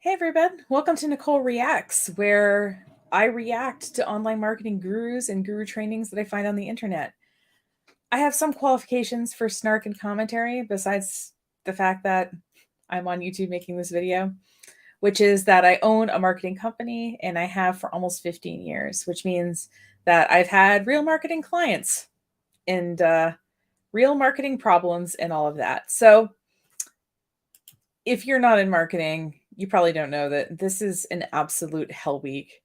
Hey everyone, welcome to Nicole Reacts, where I react to online marketing gurus and guru trainings that I find on the internet. I have some qualifications for snark and commentary besides the fact that I'm on YouTube making this video, which is that I own a marketing company and I have for almost 15 years, which means that I've had real marketing clients and real marketing problems and all of that. So if you're not in marketing, you probably don't know that this is an absolute hell week.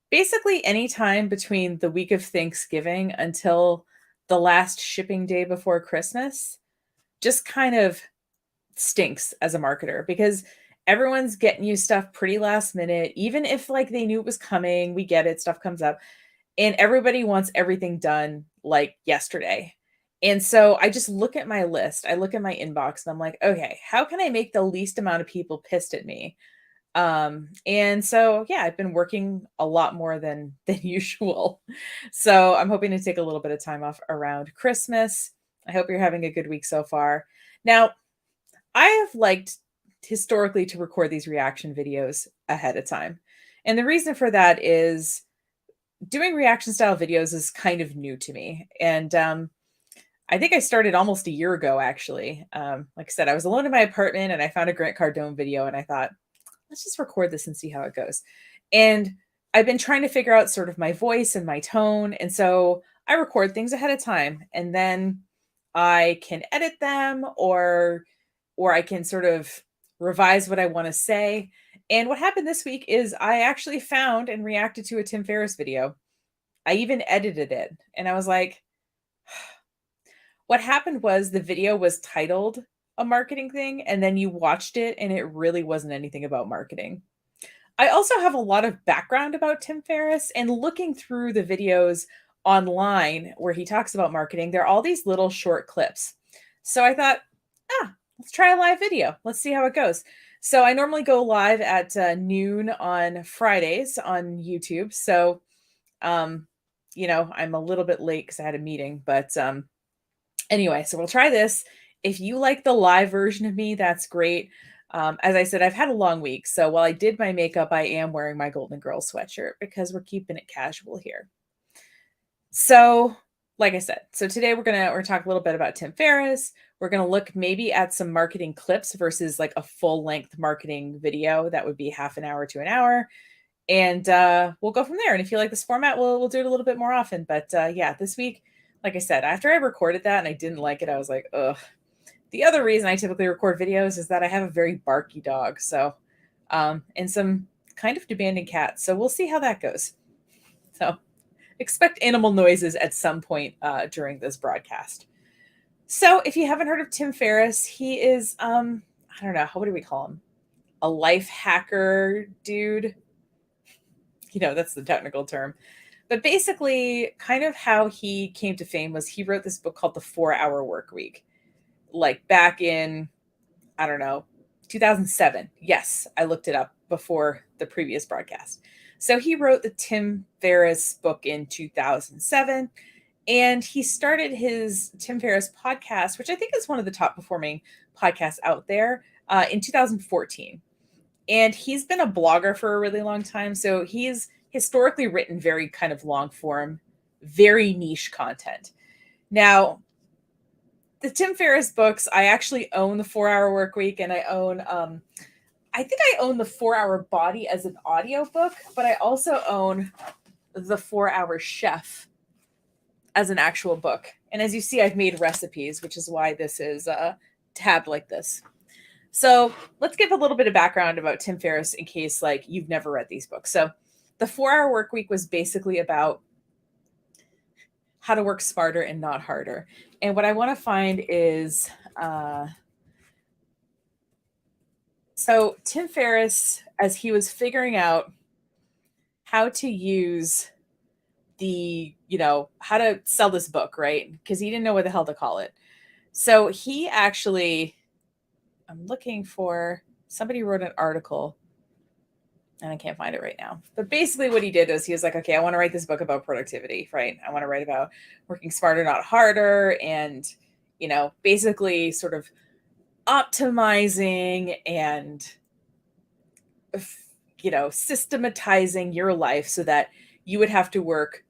Basically, any time between the week of Thanksgiving until the last shipping day before Christmas just kind of stinks as a marketer because everyone's getting you stuff pretty last minute. Even if like they knew it was coming, we get it, stuff comes up, and everybody wants everything done like yesterday. And so I just look at my list, I look at my inbox, and I'm like, okay, how can I make the least amount of people pissed at me? And so yeah, I've been working a lot more than usual. So I'm hoping to take a little bit of time off around Christmas. I hope you're having a good week so far. Now, I have liked historically to record these reaction videos ahead of time. And the reason for that is doing reaction style videos is kind of new to me. And I think I started almost a year ago, actually. Like I said, I was alone in my apartment and I found a Grant Cardone video and I thought, let's just record this and see how it goes. And I've been trying to figure out sort of my voice and my tone. And so I record things ahead of time and then I can edit them or I can sort of revise what I want to say. And what happened this week is I actually found and reacted to a Tim Ferriss video. I even edited it and I was like, what happened was the video was titled a marketing thing, and then you watched it and it really wasn't anything about marketing. I also have a lot of background about Tim Ferriss, and looking through the videos online where he talks about marketing, there are all these little short clips. So I thought, let's try a live video. Let's see how it goes. So I normally go live at noon on Fridays on YouTube. So, I'm a little bit late because I had a meeting, but anyway, so we'll try this. If you like the live version of me, that's great. As I said, I've had a long week. So while I did my makeup, I am wearing my Golden Girls sweatshirt because we're keeping it casual here. So, like I said, so today we're gonna talk a little bit about Tim Ferriss. We're gonna look maybe at some marketing clips versus like a full-length marketing video that would be half an hour to an hour. And we'll go from there. And if you like this format, we'll do it a little bit more often. But yeah, this week, like I said, after I recorded that and I didn't like it, I was like, ugh. The other reason I typically record videos is that I have a very barky dog. So, and some kind of demanding cats. So we'll see how that goes. So expect animal noises at some point during this broadcast. So if you haven't heard of Tim Ferriss, he is, I don't know, what do we call him? A life hacker dude. That's the technical term. But basically, kind of how he came to fame was he wrote this book called The 4-Hour Work Week, like back in, I don't know, 2007. Yes, I looked it up before the previous broadcast. So he wrote the Tim Ferriss book in 2007. And he started his Tim Ferriss podcast, which I think is one of the top performing podcasts out there, in 2014. And he's been a blogger for a really long time. So he's historically written very kind of long form, very niche content. Now, the Tim Ferriss books, I actually own the 4-Hour Work Week, and I think I own the 4-Hour Body as an audio book, but I also own the 4-Hour Chef as an actual book. And as you see, I've made recipes, which is why this is tabbed like this. So let's give a little bit of background about Tim Ferriss in case like you've never read these books. So the 4-Hour Work Week was basically about how to work smarter and not harder. And what I want to find is, so Tim Ferriss, as he was figuring out how to use how to sell this book, right? Because he didn't know what the hell to call it. So he actually, I'm looking for, somebody wrote an article and I can't find it right now. But basically what he did is he was like, okay, I want to write this book about productivity, right? I want to write about working smarter, not harder. And, basically sort of optimizing and systematizing your life so that you would have to work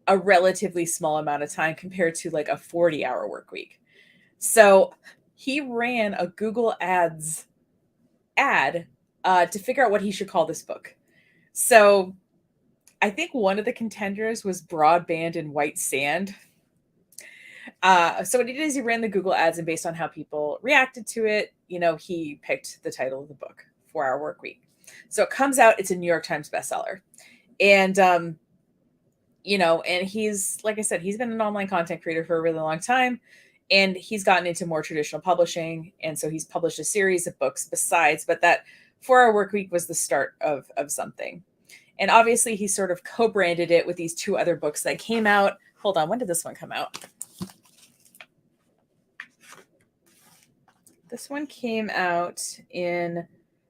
a relatively small amount of time compared to like a 40-hour work week. So he ran a Google Ads ad to figure out what he should call this book. So I think one of the contenders was broadband and white sand. So what he did is he ran the Google ads, and based on how people reacted to it, he picked the title of the book, 4 Hour Work Week. So it comes out, it's a New York Times bestseller. And, and he's, like I said, he's been an online content creator for a really long time, and he's gotten into more traditional publishing. And so he's published a series of books besides, but that 4 Hour Work Week was the start of something. And obviously he sort of co-branded it with these two other books that came out. Hold on, when did this one come out? This one came out in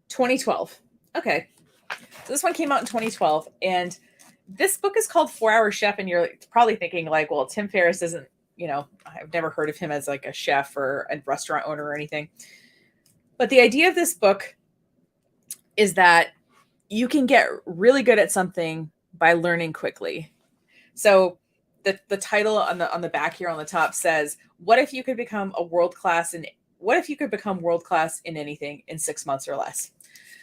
2012. Okay. So this one came out in 2012. And this book is called 4 Hour Chef. And you're probably thinking like, well, Tim Ferriss isn't, I've never heard of him as like a chef or a restaurant owner or anything. But the idea of this book is that you can get really good at something by learning quickly. So the title on the back here on the top says, what if you could become world-class in anything in 6 months or less?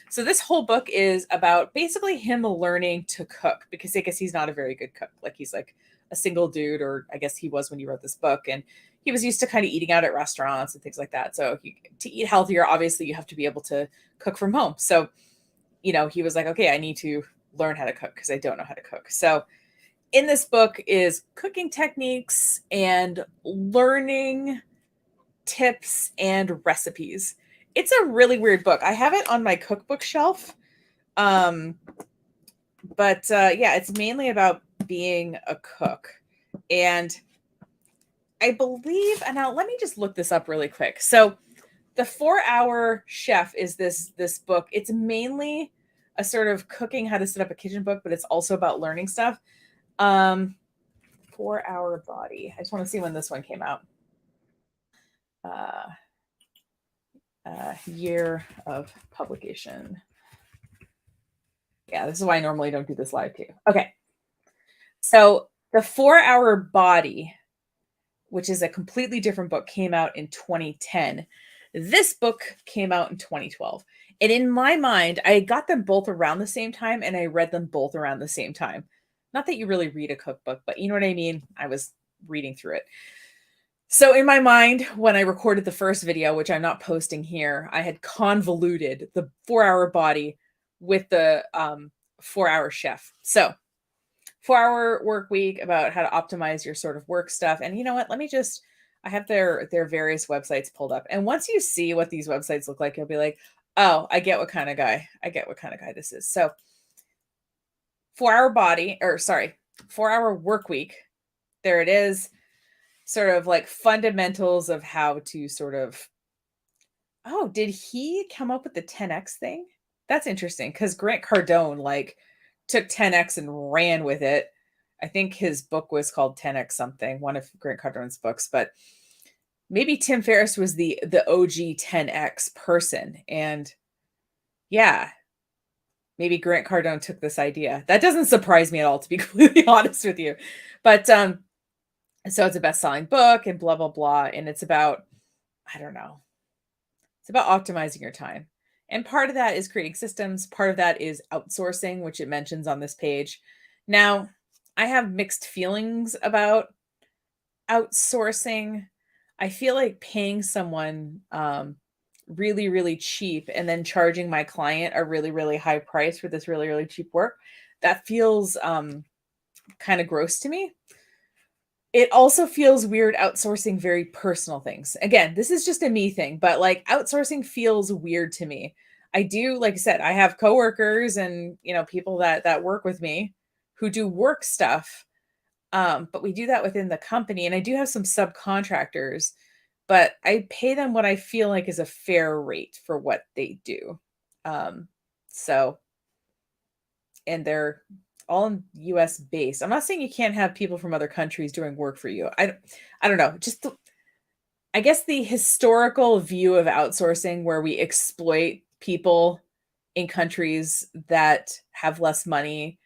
So this whole book is about basically him learning to cook, because I guess he's not a very good cook. Like he's like a single dude, or I guess he was when he wrote this book, and he was used to kind of eating out at restaurants and things like that. So to eat healthier, obviously you have to be able to cook from home. So, he was like, okay, I need to learn how to cook because I don't know how to cook. So in this book is cooking techniques and learning tips and recipes. It's a really weird book. I have it on my cookbook shelf. But it's mainly about being a cook. And I believe, and now let me just look this up really quick. So the 4 Hour Chef is this book. It's mainly a sort of cooking, how to set up a kitchen book, but it's also about learning stuff. 4 Hour Body. I just want to see when this one came out. Year of publication. Yeah, this is why I normally don't do this live too. Okay. So the 4 Hour Body, which is a completely different book, came out in 2010. This book came out in 2012. And in my mind, I got them both around the same time, and I read them both around the same time. Not that you really read a cookbook, but you know what I mean? I was reading through it. So in my mind, when I recorded the first video, which I'm not posting here, I had convoluted the 4 Hour Body with the 4 Hour Chef. So 4 Hour Work Week, about how to optimize your sort of work stuff. And you know what? I have their various websites pulled up. And once you see what these websites look like, you'll be like, oh, I get what kind of guy this is. So 4 Hour 4 Hour Work Week. There it is. Sort of like fundamentals of how to sort of, oh, did he come up with the 10X thing? That's interesting, because Grant Cardone like took 10X and ran with it. I think his book was called 10X something, one of Grant Cardone's books, but maybe Tim Ferriss was the OG 10X person. And yeah, maybe Grant Cardone took this idea. That doesn't surprise me at all, to be completely honest with you. But so it's a best-selling book and blah, blah, blah. And it's about, I don't know, it's about optimizing your time. And part of that is creating systems. Part of that is outsourcing, which it mentions on this page. Now, I have mixed feelings about outsourcing. I feel like paying someone really, really cheap and then charging my client a really, really high price for this really, really cheap work, that feels kind of gross to me. It also feels weird outsourcing very personal things. Again, this is just a me thing, but like outsourcing feels weird to me. I do, like I said, I have coworkers and, people that work with me who do work stuff. But we do that within the company, and I do have some subcontractors, but I pay them what I feel like is a fair rate for what they do. So, and they're all in US based. I'm not saying you can't have people from other countries doing work for you. I don't know. Just I guess the historical view of outsourcing, where we exploit people in countries that have less money,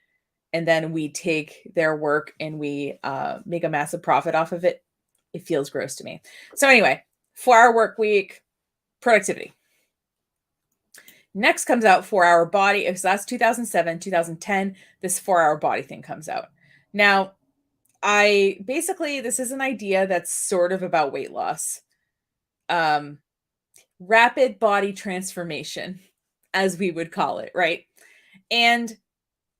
and then we take their work and we make a massive profit off of it. It feels gross to me. So anyway, 4-hour work week, productivity. Next comes out 4-hour body. So that's 2007, 2010. This 4-hour body thing comes out. Now, this is an idea that's sort of about weight loss. Rapid body transformation, as we would call it, right? And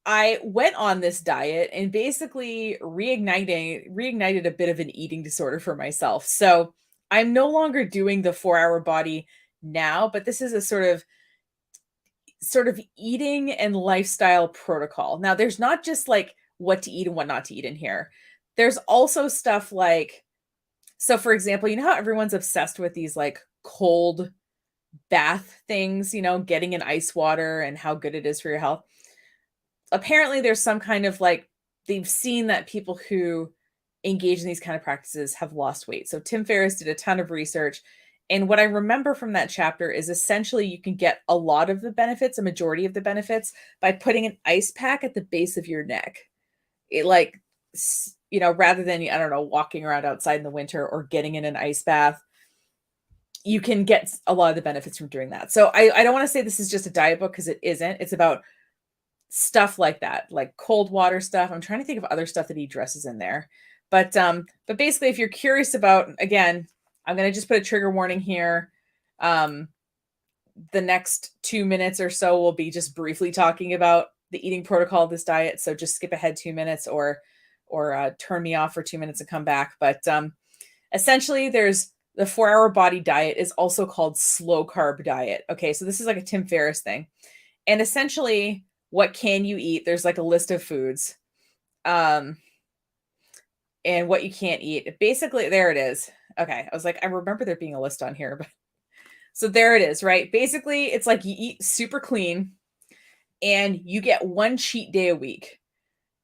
I went on this diet and basically reignited a bit of an eating disorder for myself. So I'm no longer doing the 4-hour body now, but this is a sort of eating and lifestyle protocol. Now, there's not just like what to eat and what not to eat in here. There's also stuff like, so for example, you know how everyone's obsessed with these like cold bath things, getting in ice water and how good it is for your health. Apparently there's some kind of like, they've seen that people who engage in these kind of practices have lost weight. So Tim Ferriss did a ton of research. And what I remember from that chapter is essentially you can get a lot of the benefits, a majority of the benefits, by putting an ice pack at the base of your neck. It like, rather than, I don't know, walking around outside in the winter or getting in an ice bath, you can get a lot of the benefits from doing that. So I don't want to say this is just a diet book because it isn't. It's about stuff like that, like cold water stuff. I'm trying to think of other stuff that he addresses in there. But basically, if you're curious about, again, I'm going to just put a trigger warning here. The next 2 minutes or so will be just briefly talking about the eating protocol of this diet. So just skip ahead 2 minutes or turn me off for 2 minutes and come back. But essentially, there's the 4-hour body diet is also called slow carb diet. Okay, so this is like a Tim Ferriss thing. And essentially, what can you eat? There's like a list of foods. And what you can't eat. Basically, there it is. Okay, I was like, I remember there being a list on here, but so there it is, right? Basically, it's like you eat super clean and you get one cheat day a week,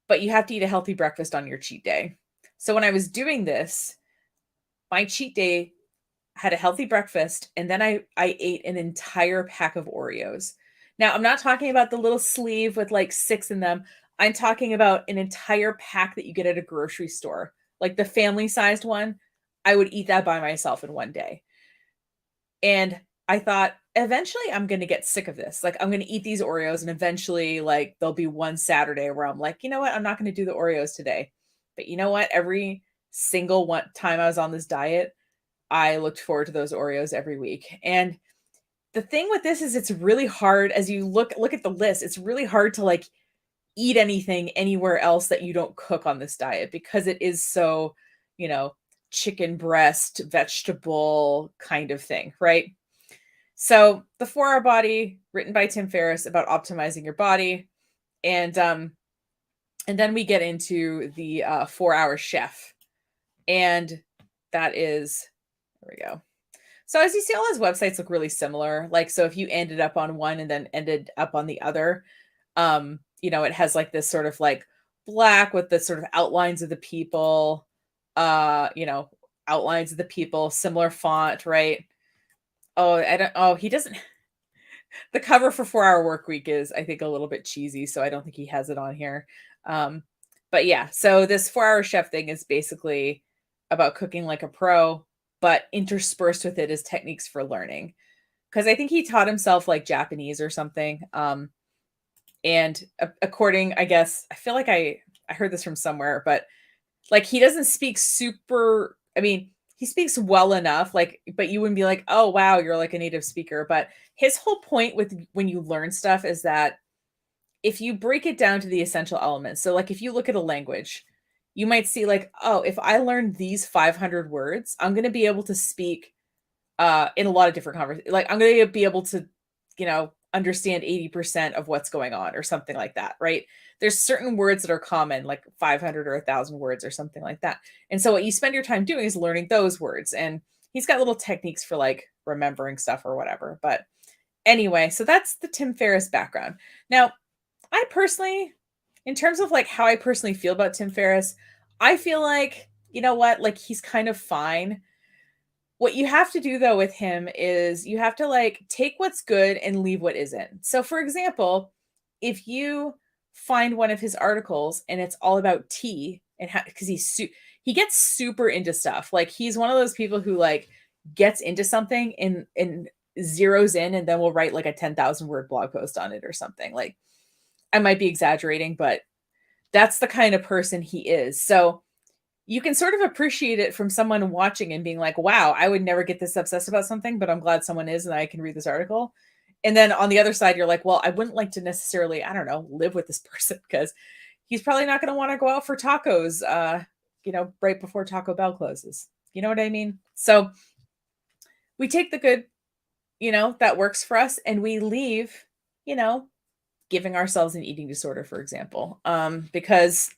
but you have to eat a healthy breakfast on your cheat day. So when I was doing this, my cheat day had a healthy breakfast, and then I ate an entire pack of Oreos. Now, I'm not talking about the little sleeve with like 6 in them. I'm talking about an entire pack that you get at a grocery store, like the family-sized one. I would eat that by myself in one day. And I thought, eventually I'm going to get sick of this. Like, I'm going to eat these Oreos, and eventually, like, there'll be one Saturday where I'm like, you know what? I'm not going to do the Oreos today. But you know what? Every single time I was on this diet, I looked forward to those Oreos every week. And the thing with this is it's really hard as you look at the list. It's really hard to like eat anything anywhere else that you don't cook on this diet because it is so, chicken breast, vegetable kind of thing, right? So the 4-hour body, written by Tim Ferriss about optimizing your body. And then we get into the 4-hour chef. And that is, there we go. So as you see, all his websites look really similar. Like, so if you ended up on one and then ended up on the other, it has like this sort of like black with the sort of outlines of the people, outlines of the people, similar font, right? He doesn't, the cover for 4-hour work week is, I think, a little bit cheesy. So I don't think he has it on here. But yeah, so this 4-hour chef thing is basically about cooking like a pro, but interspersed with it is techniques for learning. Because I think he taught himself like Japanese or something. And according, I guess, I feel like I heard this from somewhere, but like he doesn't speak super, he speaks well enough, like, but you wouldn't be like, oh, wow, you're like a native speaker. But his whole point with when you learn stuff is that if you break it down to the essential elements, so like if you look at a language, you might see like, oh, if I learn these 500 words, I'm going to be able to speak in a lot of different conversations. Like I'm going to be able to, understand 80% of what's going on or something like that, right? There's certain words that are common, like 500 or 1,000 words or something like that. And so what you spend your time doing is learning those words. And he's got little techniques for like remembering stuff or whatever. But anyway, so that's the Tim Ferriss background. Now, I personally, in terms of like how I personally feel about Tim Ferriss, I feel like, you know what, like he's kind of fine. What you have to do though with him is you have to like take what's good and leave what isn't. So for example, if you find one of his articles and it's all about tea and because he gets super into stuff. Like he's one of those people who like gets into something and zeroes in and then will write like a 10,000 word blog post on it or something. Like I might be exaggerating, but that's the kind of person he is. So you can sort of appreciate it from someone watching and being like, wow, I would never get this obsessed about something, but I'm glad someone is and I can read this article. And then on the other side, you're like, well, I wouldn't like to necessarily, I don't know, live with this person because he's probably not going to want to go out for tacos, right before Taco Bell closes. You know what I mean? So we take the good, that works for us and we leave, giving ourselves an eating disorder, for example, because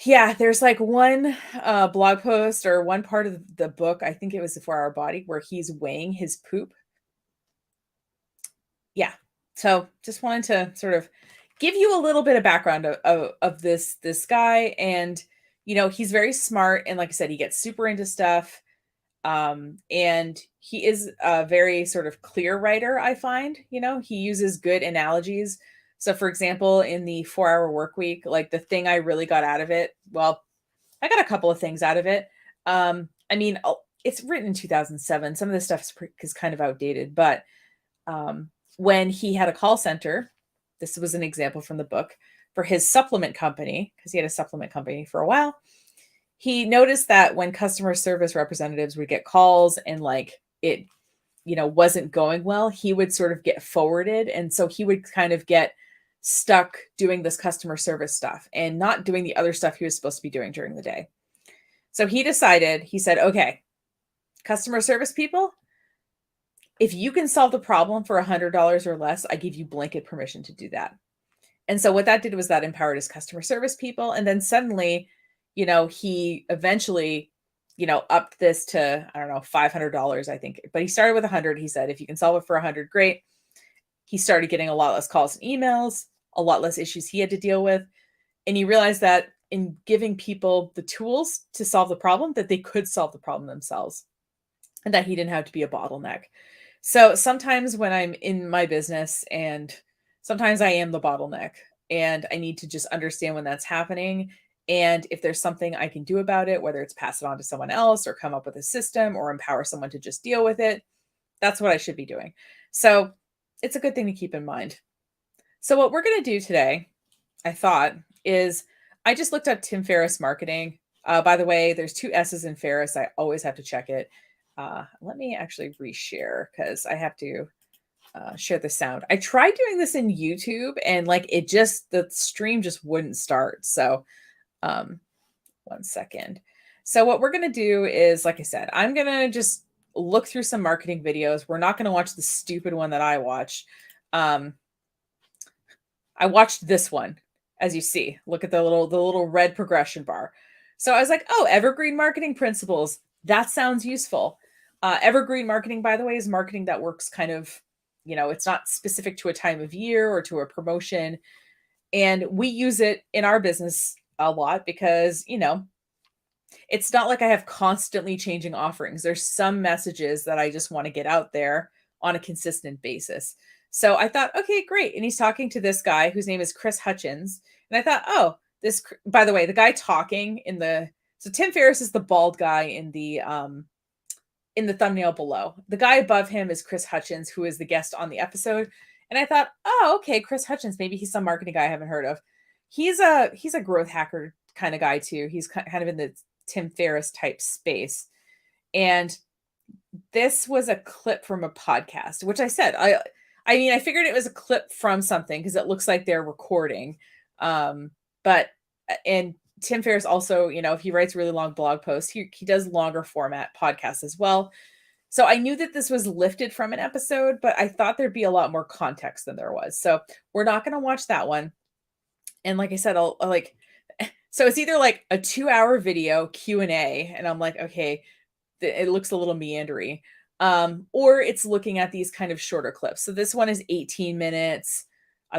yeah, there's like one blog post or one part of the book, I think it was the 4 Hour Body, where he's weighing his poop. Yeah. So just wanted to sort of give you a little bit of background of this guy. And, he's very smart. And like I said, he gets super into stuff. And he is a very sort of clear writer, I find. He uses good analogies. So for example, in the 4 Hour Work Week, like the thing I really got out of it, well, I got a couple of things out of it. I mean, it's written in 2007. Some of this stuff is kind of outdated, but when he had a call center, this was an example from the book for his supplement company, because he had a supplement company for a while. He noticed that when customer service representatives would get calls and like it, wasn't going well, he would sort of get forwarded. And so he would kind of get stuck doing this customer service stuff and not doing the other stuff he was supposed to be doing during the day. So he said, okay, customer service people, if you can solve the problem for $100 or less, I give you blanket permission to do that. And so what that did was that empowered his customer service people. And then suddenly, he eventually, upped this to, I don't know, $500, I think, but he started with 100. He said, if you can solve it for 100, great. He started getting a lot less calls and emails, a lot less issues he had to deal with. And he realized that in giving people the tools to solve the problem, that they could solve the problem themselves and that he didn't have to be a bottleneck. So sometimes when I'm in my business and sometimes I am the bottleneck and I need to just understand when that's happening. And if there's something I can do about it, whether it's pass it on to someone else or come up with a system or empower someone to just deal with it, that's what I should be doing. So it's a good thing to keep in mind. So what we're going to do today, I thought, is I just looked up Tim Ferriss marketing. By the way, there's 2 S's in Ferriss. I always have to check it. Let me actually reshare because I have to share the sound. I tried doing this in YouTube and like the stream just wouldn't start. So 1 second. So what we're going to do is, like I said, I'm going to just look through some marketing videos. We're not going to watch the stupid one that I watched. I watched this one, as you see. Look at the little red progression bar. So I was like, oh, evergreen marketing principles. That sounds useful. Evergreen marketing, by the way, is marketing that works kind of, it's not specific to a time of year or to a promotion. And we use it in our business a lot because, it's not like I have constantly changing offerings. There's some messages that I just want to get out there on a consistent basis. So I thought, okay, great. And he's talking to this guy whose name is Chris Hutchins. And I thought, oh, by the way, the guy talking so Tim Ferriss is the bald guy in the thumbnail below. The guy above him is Chris Hutchins, who is the guest on the episode. And I thought, oh, okay, Chris Hutchins, maybe he's some marketing guy I haven't heard of. He's a growth hacker kind of guy too. He's kind of in the Tim Ferriss type space. And this was a clip from a podcast, which I said, I mean, I figured it was a clip from something because it looks like they're recording. But Tim Ferriss also, if he writes really long blog posts, he does longer format podcasts as well. So I knew that this was lifted from an episode, but I thought there'd be a lot more context than there was. So we're not going to watch that one. And like I said, I'll so it's either like a 2-hour video Q&A, and I'm like, okay, it looks a little meandery. Or it's looking at these kind of shorter clips. So this one is 18 minutes.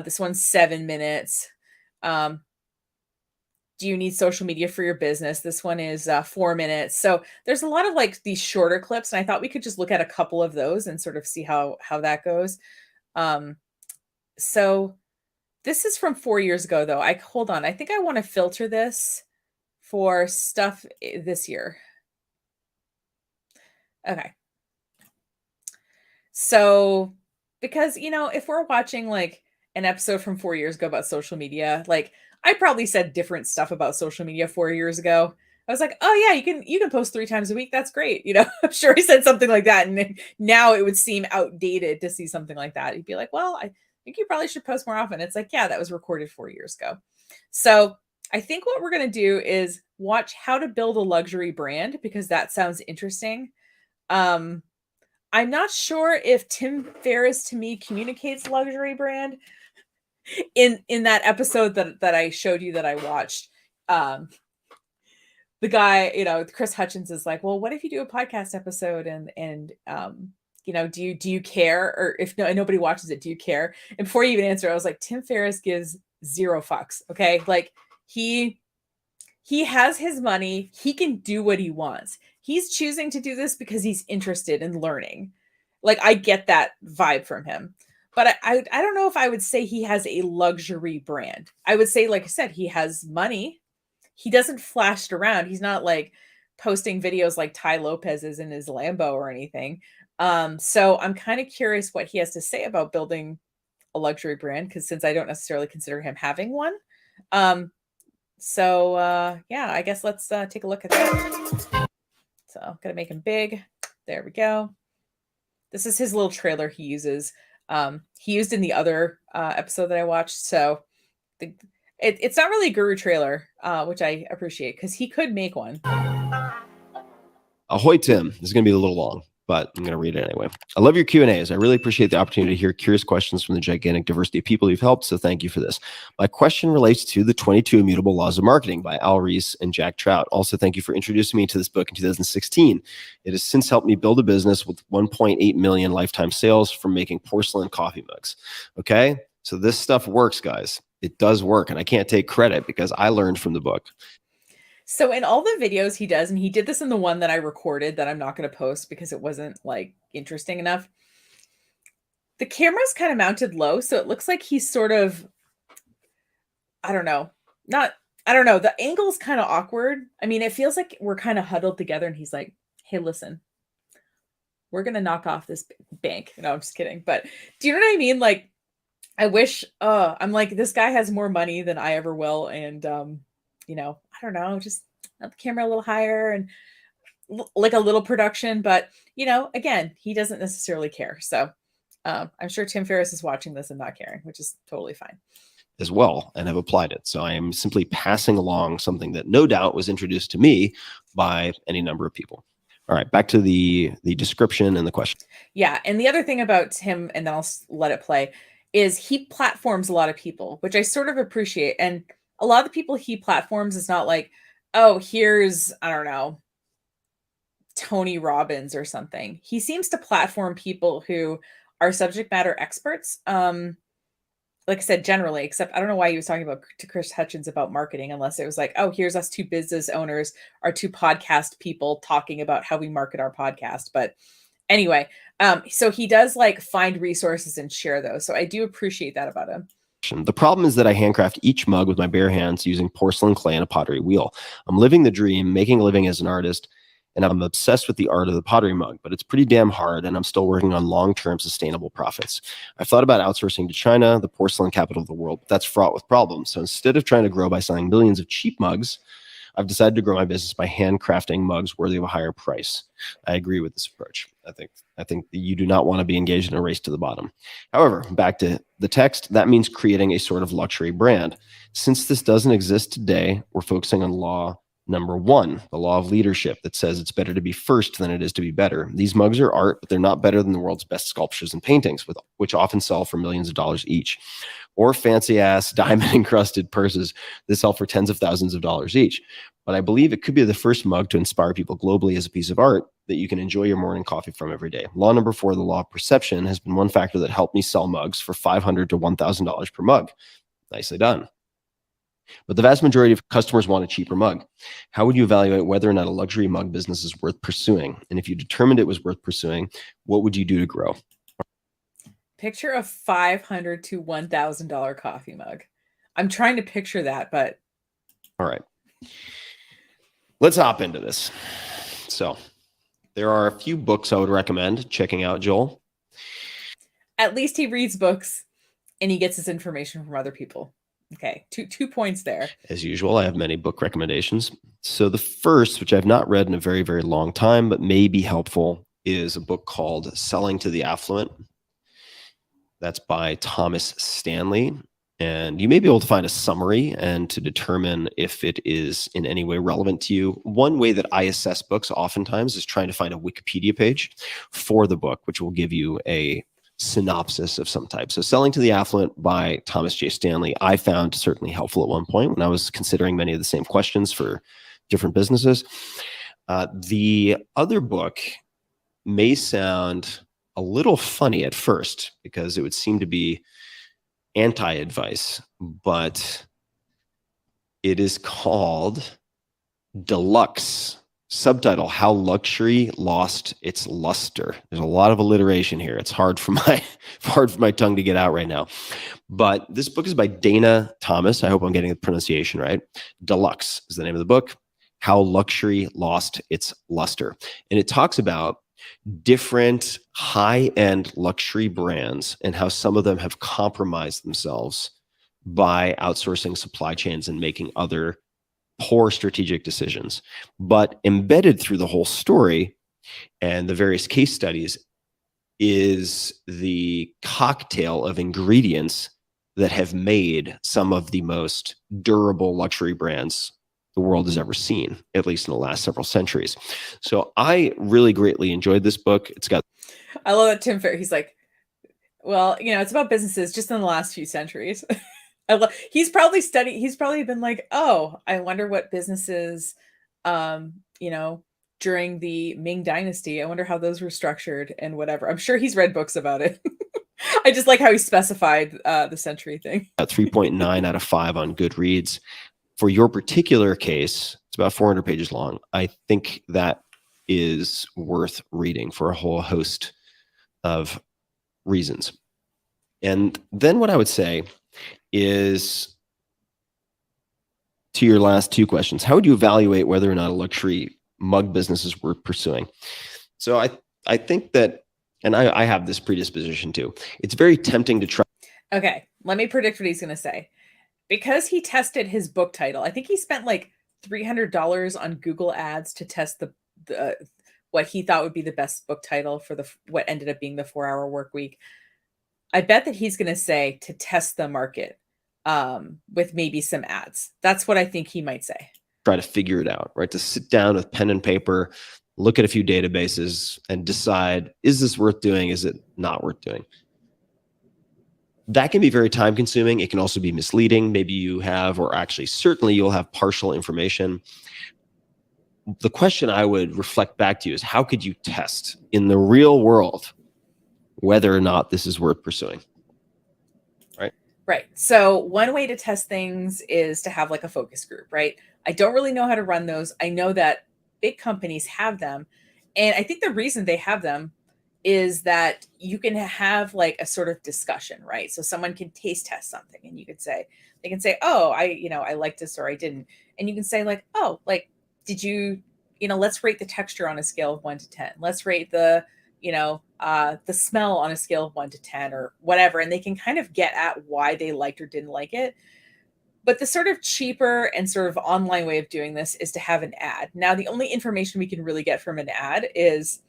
This one's 7 minutes. do you need social media for your business? This one is 4 minutes. So there's a lot of like these shorter clips, and I thought we could just look at a couple of those and sort of see how that goes. Um, so this is from 4 years ago, though. Hold on. I think I want to filter this for stuff this year. Okay. So, because, if we're watching like an episode from 4 years ago about social media, like I probably said different stuff about social media 4 years ago. I was like, "Oh yeah, you can post 3 times a week. That's great." I'm sure I said something like that, and now it would seem outdated to see something like that. You'd be like, "Well, I think you probably should post more often." It's like, "Yeah, that was recorded 4 years ago." So, I think what we're going to do is watch how to build a luxury brand, because that sounds interesting. Um I'm not sure if Tim Ferriss to me communicates luxury brand in that episode that I showed you that I watched. Um, the guy, Chris Hutchins is like, "Well, what if you do a podcast episode and do you care? Or if nobody watches it, do you care?" And before you even answer, I was like, Tim Ferriss gives 0 fucks. Okay, like he has his money. He can do what he wants. He's choosing to do this because he's interested in learning. Like, I get that vibe from him. But I don't know if I would say he has a luxury brand. I would say, like I said, he has money. He doesn't flash it around. He's not like posting videos like Ty Lopez is in his Lambo or anything. So I'm kind of curious what he has to say about building a luxury brand, because since I don't necessarily consider him having one. Yeah, I guess let's take a look at that. So I'm gonna make him big. There we go. This is his little trailer he uses. He used in the other episode that I watched. So it's not really a guru trailer, which I appreciate, because he could make one. Ahoy, Tim. This is going to be a little long, but I'm going to read it anyway. I love your Q&As. I really appreciate the opportunity to hear curious questions from the gigantic diversity of people you've helped, so thank you for this. My question relates to The 22 Immutable Laws of Marketing by Al Ries and Jack Trout. Also, thank you for introducing me to this book in 2016. It has since helped me build a business with 1.8 million lifetime sales from making porcelain coffee mugs. Okay? So this stuff works, guys. It does work, and I can't take credit because I learned from the book. So in all the videos he does, and he did this in the one that I recorded that I'm not going to post because it wasn't like interesting enough, the camera's kind of mounted low, so it looks like he's sort of, I don't know, the angle's kind of awkward. I mean, it feels like we're kind of huddled together, and he's like, "Hey, listen, we're going to knock off this bank." No, I'm just kidding. But do you know what I mean? Like, I wish, I'm like, this guy has more money than I ever will. And, I don't know, just up the camera a little higher and like a little production. But, again, he doesn't necessarily care. So I'm sure Tim Ferriss is watching this and not caring, which is totally fine. As well, and have applied it. So I am simply passing along something that no doubt was introduced to me by any number of people. All right, back to the description and the question. Yeah, and the other thing about him, and then I'll let it play, is he platforms a lot of people, which I sort of appreciate. And a lot of the people he platforms is not like, "Oh, here's, I don't know, Tony Robbins or something." He seems to platform people who are subject matter experts. Like I said, generally, except I don't know why he was talking to Chris Hutchins about marketing, unless it was like, "Oh, here's us 2 business owners, our 2 podcast people talking about how we market our podcast." But anyway, so he does like find resources and share those. So I do appreciate that about him. The problem is that I handcraft each mug with my bare hands using porcelain clay and a pottery wheel. I'm living the dream, making a living as an artist, and I'm obsessed with the art of the pottery mug, but it's pretty damn hard, and I'm still working on long-term sustainable profits. I've thought about outsourcing to China, the porcelain capital of the world, but that's fraught with problems. So instead of trying to grow by selling millions of cheap mugs, I've decided to grow my business by handcrafting mugs worthy of a higher price. I agree with this approach. I think you do not want to be engaged in a race to the bottom. However, back to the text, that means creating a sort of luxury brand. Since this doesn't exist today, we're focusing on law number 1, the law of leadership, that says it's better to be first than it is to be better. These mugs are art, but they're not better than the world's best sculptures and paintings, which often sell for millions of dollars each, or fancy ass diamond encrusted purses that sell for tens of thousands of dollars each. But I believe it could be the first mug to inspire people globally as a piece of art that you can enjoy your morning coffee from every day. Law number 4, the law of perception, has been one factor that helped me sell mugs for $500 to $1,000 per mug. Nicely done. but the vast majority of customers want a cheaper mug. How would you evaluate whether or not a luxury mug business is worth pursuing? And if you determined it was worth pursuing, what would you do to grow? Picture a $500 to $1,000 coffee mug. I'm trying to picture that, but all right. Let's hop into this. So there are a few books I would recommend checking out, Joel. At least he reads books and he gets his information from other people. Okay, two points there. As usual, I have many book recommendations. So the first, which I've not read in a very, very long time, but may be helpful, is a book called Selling to the Affluent. That's by Thomas Stanley. And you may be able to find a summary and to determine if it is in any way relevant to you. One way that I assess books oftentimes is trying to find a Wikipedia page for the book, which will give you a synopsis of some type. So Selling to the Affluent by Thomas J. Stanley, I found certainly helpful at one point when I was considering many of the same questions for different businesses. The other book may sound a little funny at first because it would seem to be anti-advice, but it is called Deluxe. Subtitle, How Luxury Lost Its Luster. There's a lot of alliteration here. It's hard for my tongue to get out right now. But this book is by Dana Thomas. I hope I'm getting the pronunciation right. Deluxe is the name of the book. How Luxury Lost Its Luster. And it talks about different high-end luxury brands and how some of them have compromised themselves by outsourcing supply chains and making other poor strategic decisions. But embedded through the whole story and the various case studies is the cocktail of ingredients that have made some of the most durable luxury brands the world has ever seen, at least in the last several centuries. So I really greatly enjoyed this book. It's got... I love that Tim Ferriss, he's like, well, it's about businesses just in the last few centuries. He's probably been like, oh, I wonder what businesses, during the Ming Dynasty, I wonder how those were structured and whatever. I'm sure he's read books about it. I just like how he specified the century thing. 3.9 out of 5 on Goodreads. For your particular case, it's about 400 pages long. I think that is worth reading for a whole host of reasons. And then what I would say is, to your last two questions, how would you evaluate whether or not a luxury mug business is worth pursuing? So I think that, and I have this predisposition too, it's very tempting to try. Okay, let me predict what he's going to say. Because he tested his book title, I think he spent like $300 on Google Ads to test the what he thought would be the best book title for what ended up being the 4-Hour Work Week. I bet that he's going to say to test the market with maybe some ads. That's what I think he might say. Try to figure it out, right? To sit down with pen and paper, look at a few databases and decide, is this worth doing? Is it not worth doing? That can be very time consuming. It can also be misleading. Maybe you have, or actually certainly you'll have partial information. The question I would reflect back to you is, how could you test in the real world whether or not this is worth pursuing? Right. So one way to test things is to have like a focus group, right? I don't really know how to run those. I know that big companies have them. And I think the reason they have them is that you can have like a sort of discussion, right? So someone can taste test something and they can say, oh, I like this or I didn't. And you can say like, oh, like, did you, let's rate the texture on a scale of 1 to 10. Let's rate the smell on a scale of 1 to 10 or whatever. And they can kind of get at why they liked or didn't like it. But the sort of cheaper and sort of online way of doing this is to have an ad. Now, the only information we can really get from an ad is,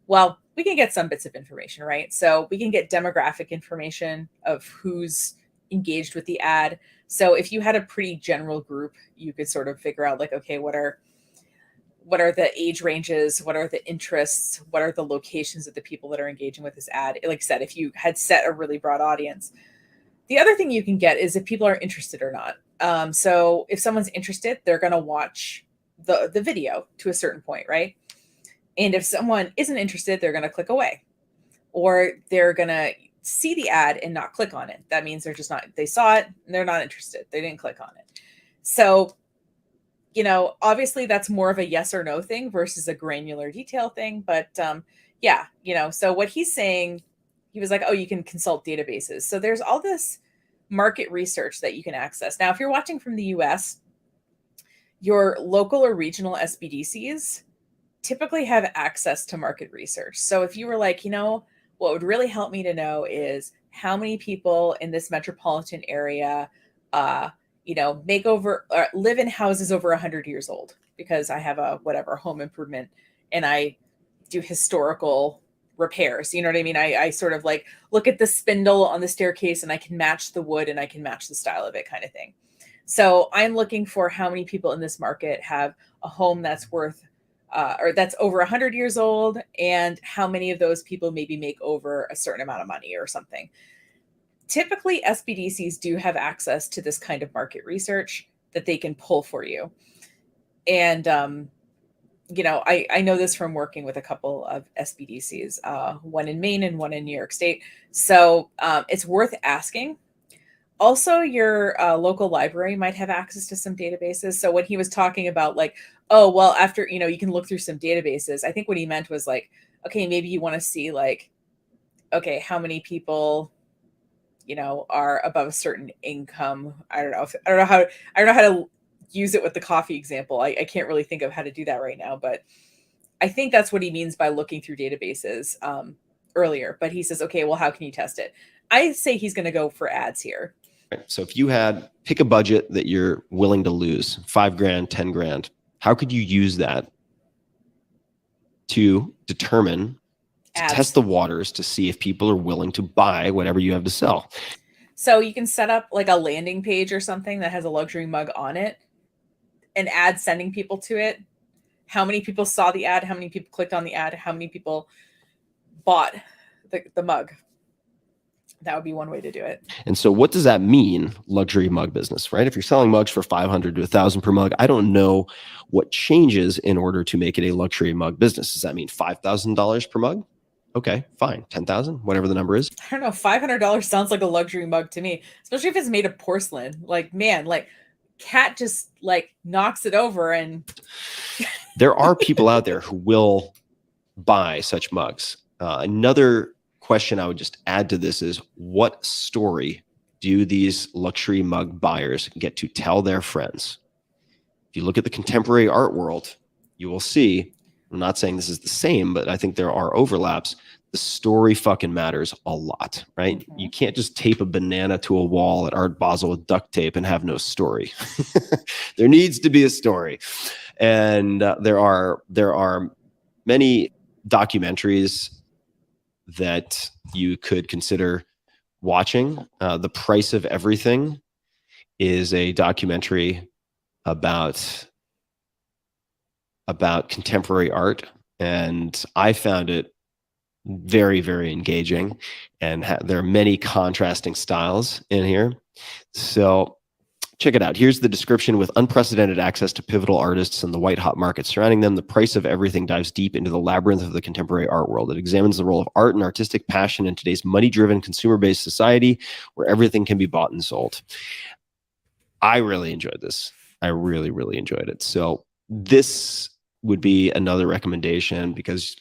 well, we can get some bits of information, right? So we can get demographic information of who's engaged with the ad. So if you had a pretty general group, you could sort of figure out like, okay, what are the age ranges? What are the interests? What are the locations of the people that are engaging with this ad? Like I said, if you had set a really broad audience. The other thing you can get is if people are interested or not. So if someone's interested, they're going to watch the video to a certain point, right? And if someone isn't interested, they're going to click away, or they're going to see the ad and not click on it. That means they're just not, they saw it and they're not interested. They didn't click on it. So, obviously that's more of a yes or no thing versus a granular detail thing. But yeah, so what he's saying, he was like, oh, you can consult databases. So there's all this market research that you can access. Now, if you're watching from the US, your local or regional SBDCs typically have access to market research. So if you were like, what would really help me to know is how many people in this metropolitan area, uh, make over live in houses over 100 years old, because I have a whatever home improvement and I do historical repairs. You know what I mean? I sort of like look at the spindle on the staircase and I can match the wood and I can match the style of it, kind of thing. So I'm looking for how many people in this market have a home that's worth or that's over 100 years old, and how many of those people maybe make over a certain amount of money or something. Typically, SBDCs do have access to this kind of market research that they can pull for you. And, I know this from working with a couple of SBDCs, one in Maine and one in New York State. So it's worth asking. Also, your local library might have access to some databases. So when he was talking about like, oh, well, after, you can look through some databases, I think what he meant was like, okay, maybe you want to see like, okay, how many people, are above a certain income. I don't know how to use it with the coffee example. I can't really think of how to do that right now, but I think that's what he means by looking through databases earlier. But he says, okay, well, how can you test it? I say he's going to go for ads here. So if you had pick a budget that you're willing to lose, $5,000, $10,000, how could you use that to determine, to test the waters to see if people are willing to buy whatever you have to sell? So you can set up like a landing page or something that has a luxury mug on it, an ad sending people to it. How many people saw the ad? How many people clicked on the ad? How many people bought the mug? That would be one way to do it. And so what does that mean, luxury mug business, right? If you're selling mugs for 500 to 1,000 per mug, I don't know what changes in order to make it a luxury mug business. Does that mean $5,000 per mug? Okay, fine. 10,000, whatever the number is. I don't know. $500 sounds like a luxury mug to me, especially if it's made of porcelain. Like, man, like Cat just like knocks it over. And there are people out there who will buy such mugs. Another question I would just add to this is, what story do these luxury mug buyers get to tell their friends? If you look at the contemporary art world, you will see, I'm not saying this is the same, but I think there are overlaps. The story fucking matters a lot, right? Mm-hmm. You can't just tape a banana to a wall at Art Basel with duct tape and have no story. There needs to be a story. And there are many documentaries that you could consider watching. The Price of Everything is a documentary about contemporary art, and I found it very, very engaging, and there are many contrasting styles in here. So check it out. Here's the description. With unprecedented access to pivotal artists and the white-hot market surrounding them, The Price of Everything dives deep into the labyrinth of the contemporary art world. It examines the role of art and artistic passion in today's money-driven, consumer-based society where everything can be bought and sold. I really enjoyed this. I really, really enjoyed it. So this would be another recommendation, because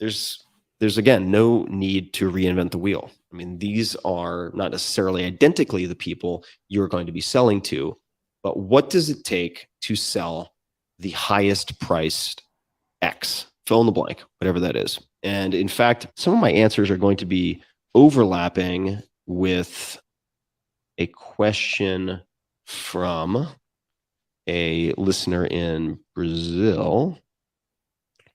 there's again no need to reinvent the wheel. I mean, these are not necessarily identically the people you're going to be selling to, but what does it take to sell the highest priced X? Fill in the blank, whatever that is. And in fact, some of my answers are going to be overlapping with a question from a listener in Brazil.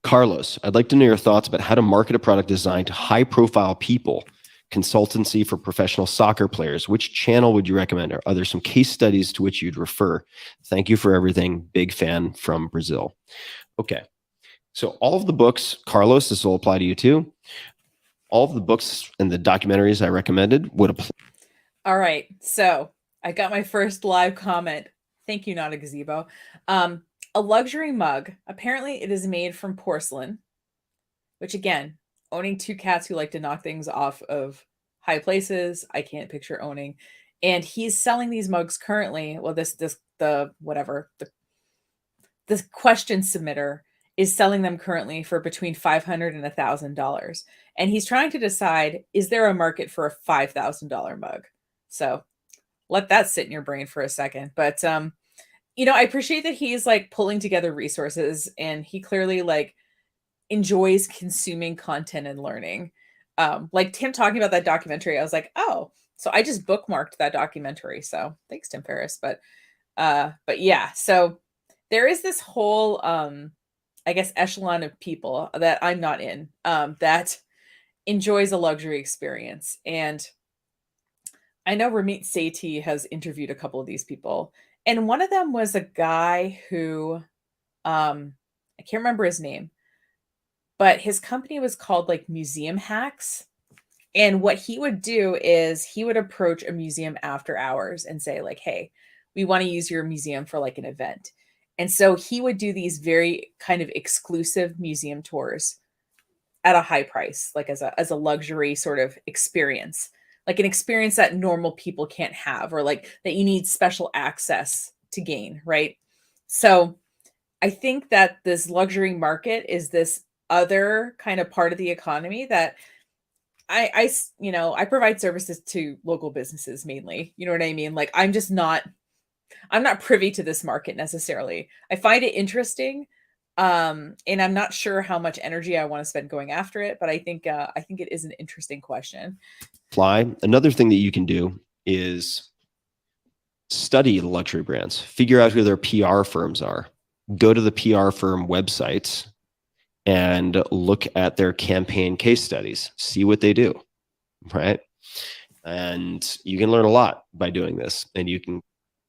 Carlos, I'd like to know your thoughts about how to market a product designed to high-profile people, consultancy for professional soccer players. Which channel would you recommend? Are there some case studies to which you'd refer? Thank you for everything. Big fan from Brazil. Okay. So all of the books, Carlos, this will apply to you too. All of the books and the documentaries I recommended would apply. All right. So I got my first live comment. Thank you, Not a Gazebo. A luxury mug. Apparently it is made from porcelain, which again, owning two cats who like to knock things off of high places, I can't picture owning. And he's selling these mugs currently. Well, the the question submitter is selling them currently for between $500 and $1,000. And he's trying to decide, is there a market for a $5,000 mug? So let that sit in your brain for a second. But, I appreciate that he's like pulling together resources, and he clearly like enjoys consuming content and learning. Like Tim talking about that documentary, I was like, oh, so I just bookmarked that documentary. So thanks, Tim Ferriss. But yeah, so there is this whole, I guess, echelon of people that I'm not in, that enjoys a luxury experience. And I know Ramit Sethi has interviewed a couple of these people. And one of them was a guy who, I can't remember his name, but his company was called like Museum Hacks. And what he would do is he would approach a museum after hours and say like, hey, we want to use your museum for like an event. And so he would do these very kind of exclusive museum tours at a high price, like as a luxury sort of experience, like an experience that normal people can't have, or like that you need special access to gain, right? So I think that this luxury market is this other kind of part of the economy that I provide services to local businesses mainly. You know what I mean? Like I'm not privy to this market necessarily. I find it interesting. And I'm not sure how much energy I want to spend going after it, but I think it is an interesting question. Another thing that you can do is study the luxury brands, figure out who their PR firms are, go to the PR firm websites and look at their campaign case studies, see what they do, right? And you can learn a lot by doing this. And you can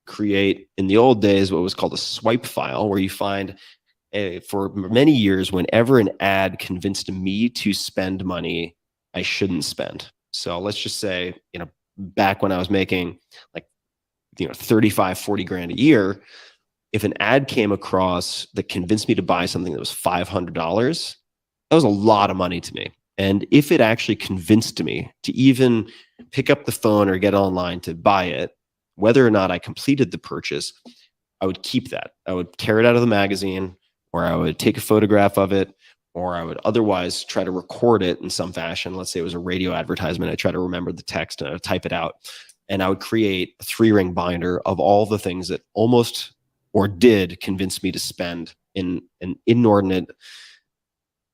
create, in the old days, what was called a swipe file, where you find for many years, whenever an ad convinced me to spend money I shouldn't spend. So let's just say, back when I was making like, 35, 40 grand a year, if an ad came across that convinced me to buy something that was $500, that was a lot of money to me. And if it actually convinced me to even pick up the phone or get online to buy it, whether or not I completed the purchase, I would keep that. I would tear it out of the magazine, or I would take a photograph of it, or I would otherwise try to record it in some fashion. Let's say it was a radio advertisement. I try to remember the text and I would type it out. And I would create a 3-ring binder of all the things that almost or did convince me to spend in an inordinate,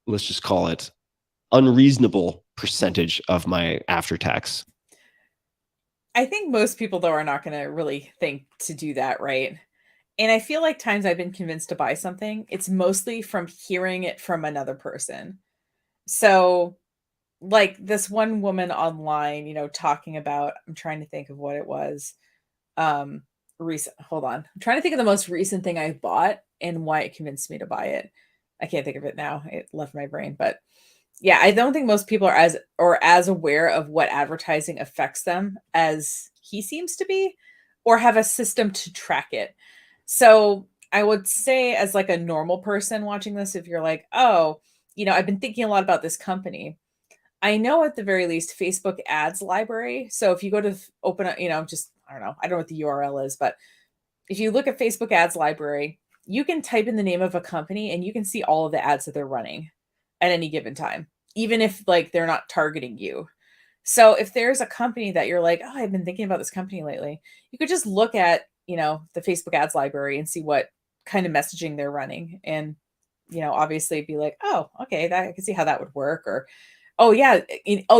let's just call it unreasonable percentage of my after tax. I think most people, though, are not going to really think to do that, right? And I feel like times I've been convinced to buy something, it's mostly from hearing it from another person. So like this one woman online, talking about, I'm trying to think of what it was. Hold on. I'm trying to think of the most recent thing I bought and why it convinced me to buy it. I can't think of it now. It left my brain, but yeah, I don't think most people are as aware of what advertising affects them as he seems to be, or have a system to track it. So I would say, as like a normal person watching this, if you're like, oh, I've been thinking a lot about this company, I know at the very least Facebook ads library. So if you go to open up, just, I don't know what the URL is, but if you look at Facebook ads library, you can type in the name of a company and you can see all of the ads that they're running at any given time, even if like they're not targeting you. So if there's a company that you're like, oh, I've been thinking about this company lately, you could just look at, the Facebook ads library and see what kind of messaging they're running. And, obviously be like, oh, okay, I can see how that would work. Or, oh yeah,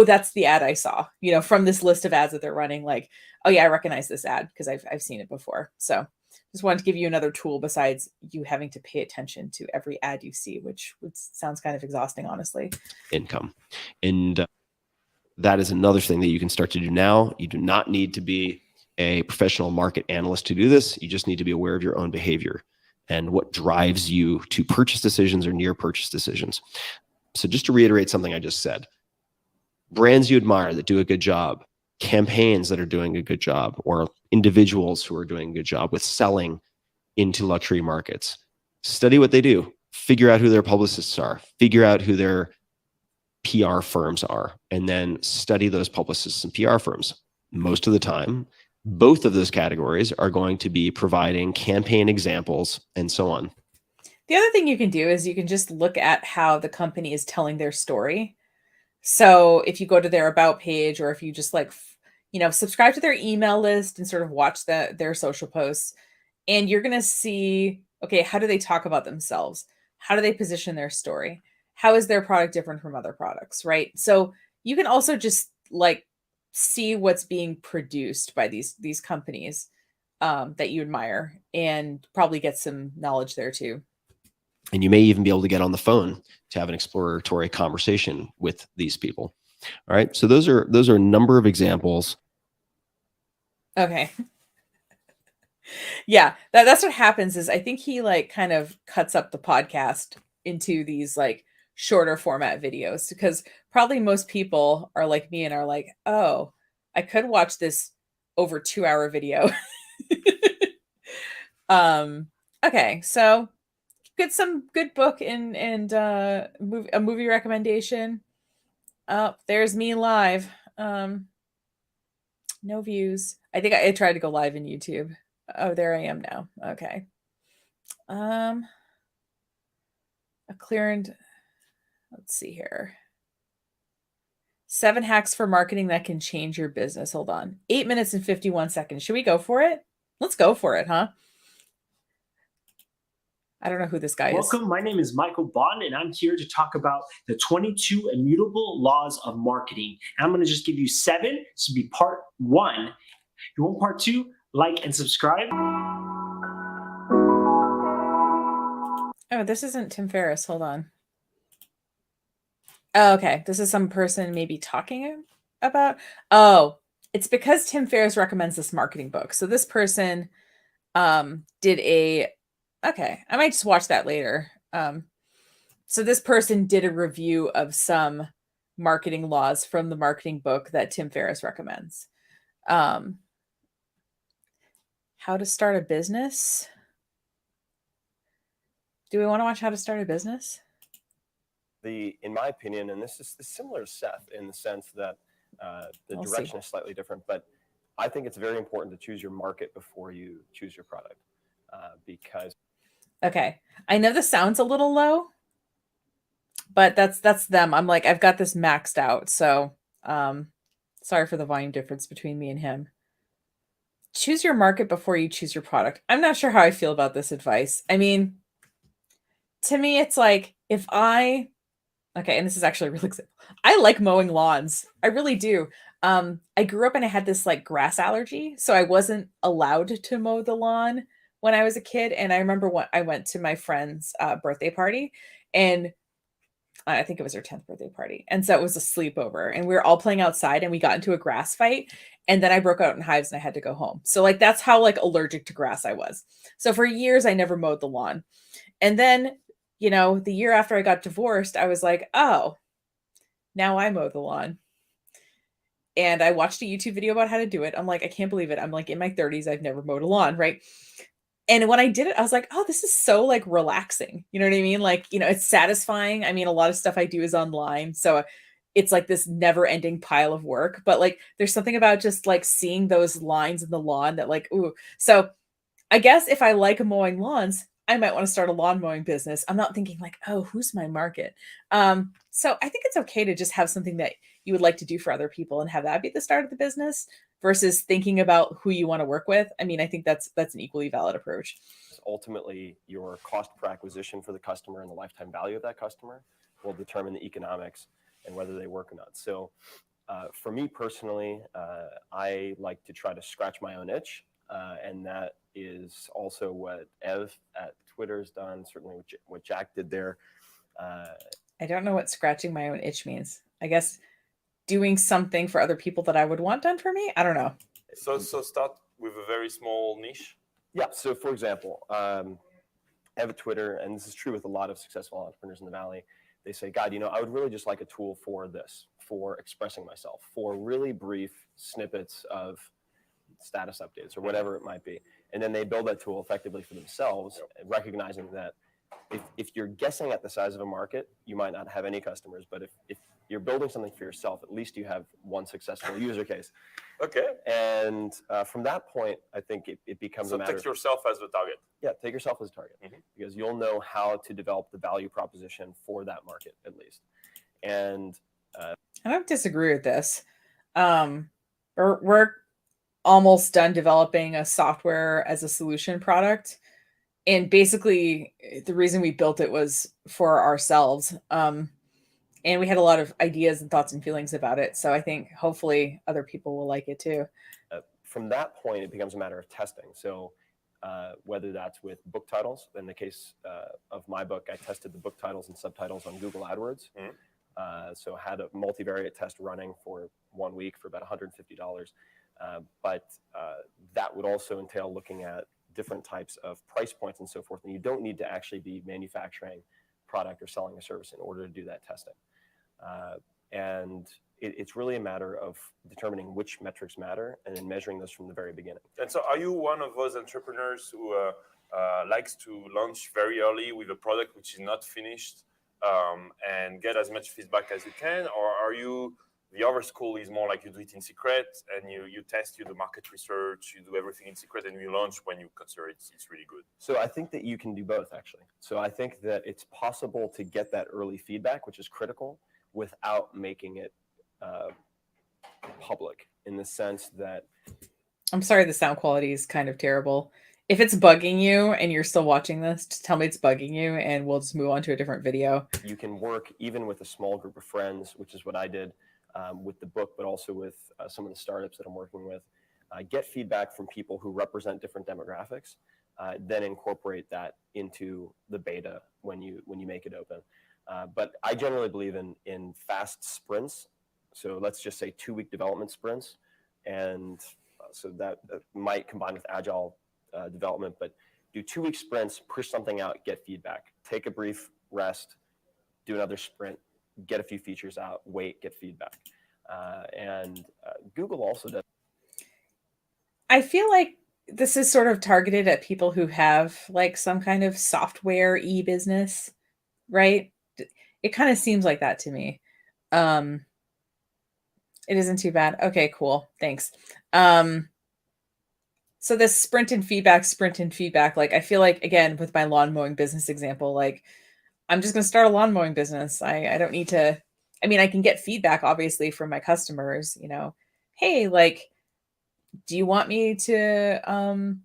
that's the ad I saw, from this list of ads that they're running. Like, oh yeah, I recognize this ad because I've seen it before. So just wanted to give you another tool besides you having to pay attention to every ad you see, which sounds kind of exhausting, honestly. Income. And that is another thing that you can start to do now. You do not need to be a professional market analyst to do this. You just need to be aware of your own behavior and what drives you to purchase decisions or near purchase decisions. So just to reiterate something I just said, brands you admire that do a good job, campaigns that are doing a good job, or individuals who are doing a good job with selling into luxury markets. Study what they do, figure out who their publicists are, figure out who their PR firms are, and then study those publicists and PR firms. Most of the time, Both of those categories are going to be providing campaign examples and so on. The other thing you can do is you can just look at how the company is telling their story. So if you go to their about page, or if you just like, subscribe to their email list and sort of watch their social posts, and you're going to see, okay, how do they talk about themselves? How do they position their story? How is their product different from other products, right? So you can also just like see what's being produced by these companies that you admire, and probably get some knowledge there too. And you may even be able to get on the phone to have an exploratory conversation with these people. All right. So those are a number of examples. Okay. Yeah, that's what happens is I think he like kind of cuts up the podcast into these like shorter format videos, because probably most people are like me and are like, oh, I could watch this over 2-hour video. Okay, so get some good book and a movie recommendation. Oh, there's me live. No views. I think I tried to go live in YouTube. Oh, there I am now. Okay. A clearance. Let's see here. 7 hacks for marketing that can change your business. Hold on. 8 minutes and 51 seconds. Should we go for it? Let's go for it, huh? I don't know who this guy is. Welcome. My name is Michael Bond, and I'm here to talk about the 22 immutable laws of marketing. And I'm going to just give you 7. This will be part 1. If you want part 2, like and subscribe. Oh, this isn't Tim Ferriss. Hold on. Oh, okay. This is some person maybe talking about. Oh, it's because Tim Ferriss recommends this marketing book. So this person did a. Okay, I might just watch that later. So this person did a review of some marketing laws from the marketing book that Tim Ferriss recommends. How to start a business. Do we want to watch how to start a business? In my opinion, and this is similar to Seth in the sense that the direction is slightly different, but I think it's very important to choose your market before you choose your product, because. Okay, I know this sounds a little low, but that's them. I'm like, I've got this maxed out, so sorry for the volume difference between me and him. Choose your market before you choose your product. I'm not sure how I feel about this advice. I mean, to me, it's like if I, okay, and this is actually a real example. I like mowing lawns. I really do. I grew up and I had this like grass allergy, so I wasn't allowed to mow the lawn when I was a kid. And I remember when I went to my friend's birthday party, and I think it was her 10th birthday party. And so it was a sleepover, and we were all playing outside, and we got into a grass fight, and then I broke out in hives and I had to go home. So like that's how like allergic to grass I was. So for years I never mowed the lawn. And then, the year after I got divorced, I was like, oh, now I mow the lawn. And I watched a YouTube video about how to do it. I'm like, I can't believe it. I'm like in my 30s. I've never mowed a lawn, right? And when I did it, I was like, oh, this is so like relaxing. You know what I mean? Like, it's satisfying. I mean, a lot of stuff I do is online. So it's like this never ending pile of work. But like, there's something about just like seeing those lines in the lawn that like, ooh. So I guess if I like mowing lawns, I might want to start a lawn mowing business. I'm not thinking like, oh, who's my market? So I think it's okay to just have something that you would like to do for other people and have that be the start of the business versus thinking about who you want to work with. I mean, I think that's an equally valid approach. Ultimately, your cost per acquisition for the customer and the lifetime value of that customer will determine the economics and whether they work or not. So for me personally, I like to try to scratch my own itch. And that is also what Ev at Twitter has done, certainly what Jack did there. I don't know what scratching my own itch means. I guess doing something for other people that I would want done for me. I don't know. So start with a very small niche. Yeah. So for example, I have a Twitter, and this is true with a lot of successful entrepreneurs in the Valley. They say, God, I would really just like a tool for this, for expressing myself, for really brief snippets of status updates or whatever it might be. And then they build that tool effectively for themselves, recognizing that if you're guessing at the size of a market, you might not have any customers. But if you're building something for yourself, at least you have one successful user case. Okay. And from that point, I think it becomes So a matter take yourself as the target. Yeah, take yourself as a target, because you'll know how to develop the value proposition for that market at least. And I don't disagree with this. We're almost done developing a software as a solution product. And basically, the reason we built it was for ourselves. And we had a lot of ideas and thoughts and feelings about it. So I think hopefully other people will like it too. From that point, it becomes a matter of testing. So whether that's with book titles, in the case of my book, I tested the book titles and subtitles on Google AdWords. So had a multivariate test running for 1 week for about $150. But that would also entail looking at different types of price points and so forth. And you don't need to actually be manufacturing product or selling a service in order to do that testing. And it's really a matter of determining which metrics matter and then measuring those from the very beginning. And so are you one of those entrepreneurs who likes to launch very early with a product which is not finished and get as much feedback as you can? Or are you, the other school is more like you do it in secret and you test, you do market research, you do everything in secret and you launch when you consider it's really good? So I think that you can do both, actually. So I think that it's possible to get that early feedback, which is critical, without making it public, in the sense that... I'm sorry, the sound quality is kind of terrible. If it's bugging you and you're still watching this, just tell me it's bugging you and we'll just move on to a different video. You can work even with a small group of friends, which is what I did with the book, but also with some of the startups that I'm working with. Get feedback from people who represent different demographics, then incorporate that into the beta when you make it open. But I generally believe in fast sprints. So let's just say 2-week development sprints. And so that might combine with agile development, but do 2-week sprints, push something out, get feedback, take a brief rest, do another sprint, get a few features out, wait, get feedback. And Google also does. I feel like this is sort of targeted at people who have like some kind of software e-business, right? It kind of seems like that to me. It isn't too bad. Okay, cool. Thanks. So this sprint and feedback, like I feel like, again, with my lawn mowing business example, like I'm just going to start a lawn mowing business. I don't need to, I mean, I can get feedback obviously from my customers, you know, hey, like, do you want me to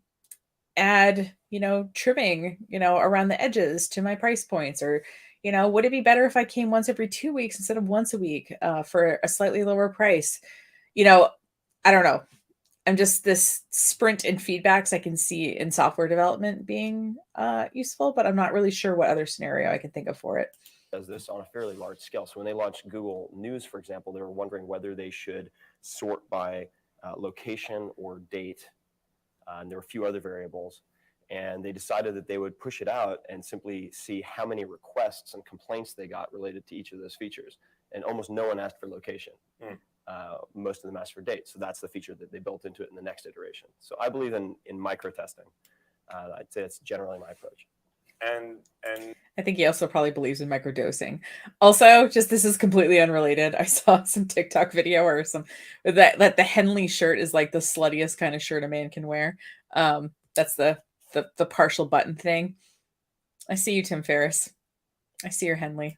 add, you know, trimming, you know, around the edges to my price points? Or, you know, would it be better if I came once every 2 weeks instead of once a week for a slightly lower price? You know, I don't know. I'm just this sprint and feedbacks I can see in software development being useful, but I'm not really sure what other scenario I can think of for it. Does this on a fairly large scale. So when they launched Google News, for example, they were wondering whether they should sort by location or date. And there were a few other variables. And they decided that they would push it out and simply see how many requests and complaints they got related to each of those features. And almost no one asked for location. Most of them asked for date. So that's the feature that they built into it in the next iteration. So I believe in micro testing. I'd say it's generally my approach. And I think he also probably believes in microdosing. Also, just this is completely unrelated. I saw some TikTok video or some that the Henley shirt is like the sluttiest kind of shirt a man can wear. That's the partial button thing. I see you, Tim Ferriss. I see your Henley.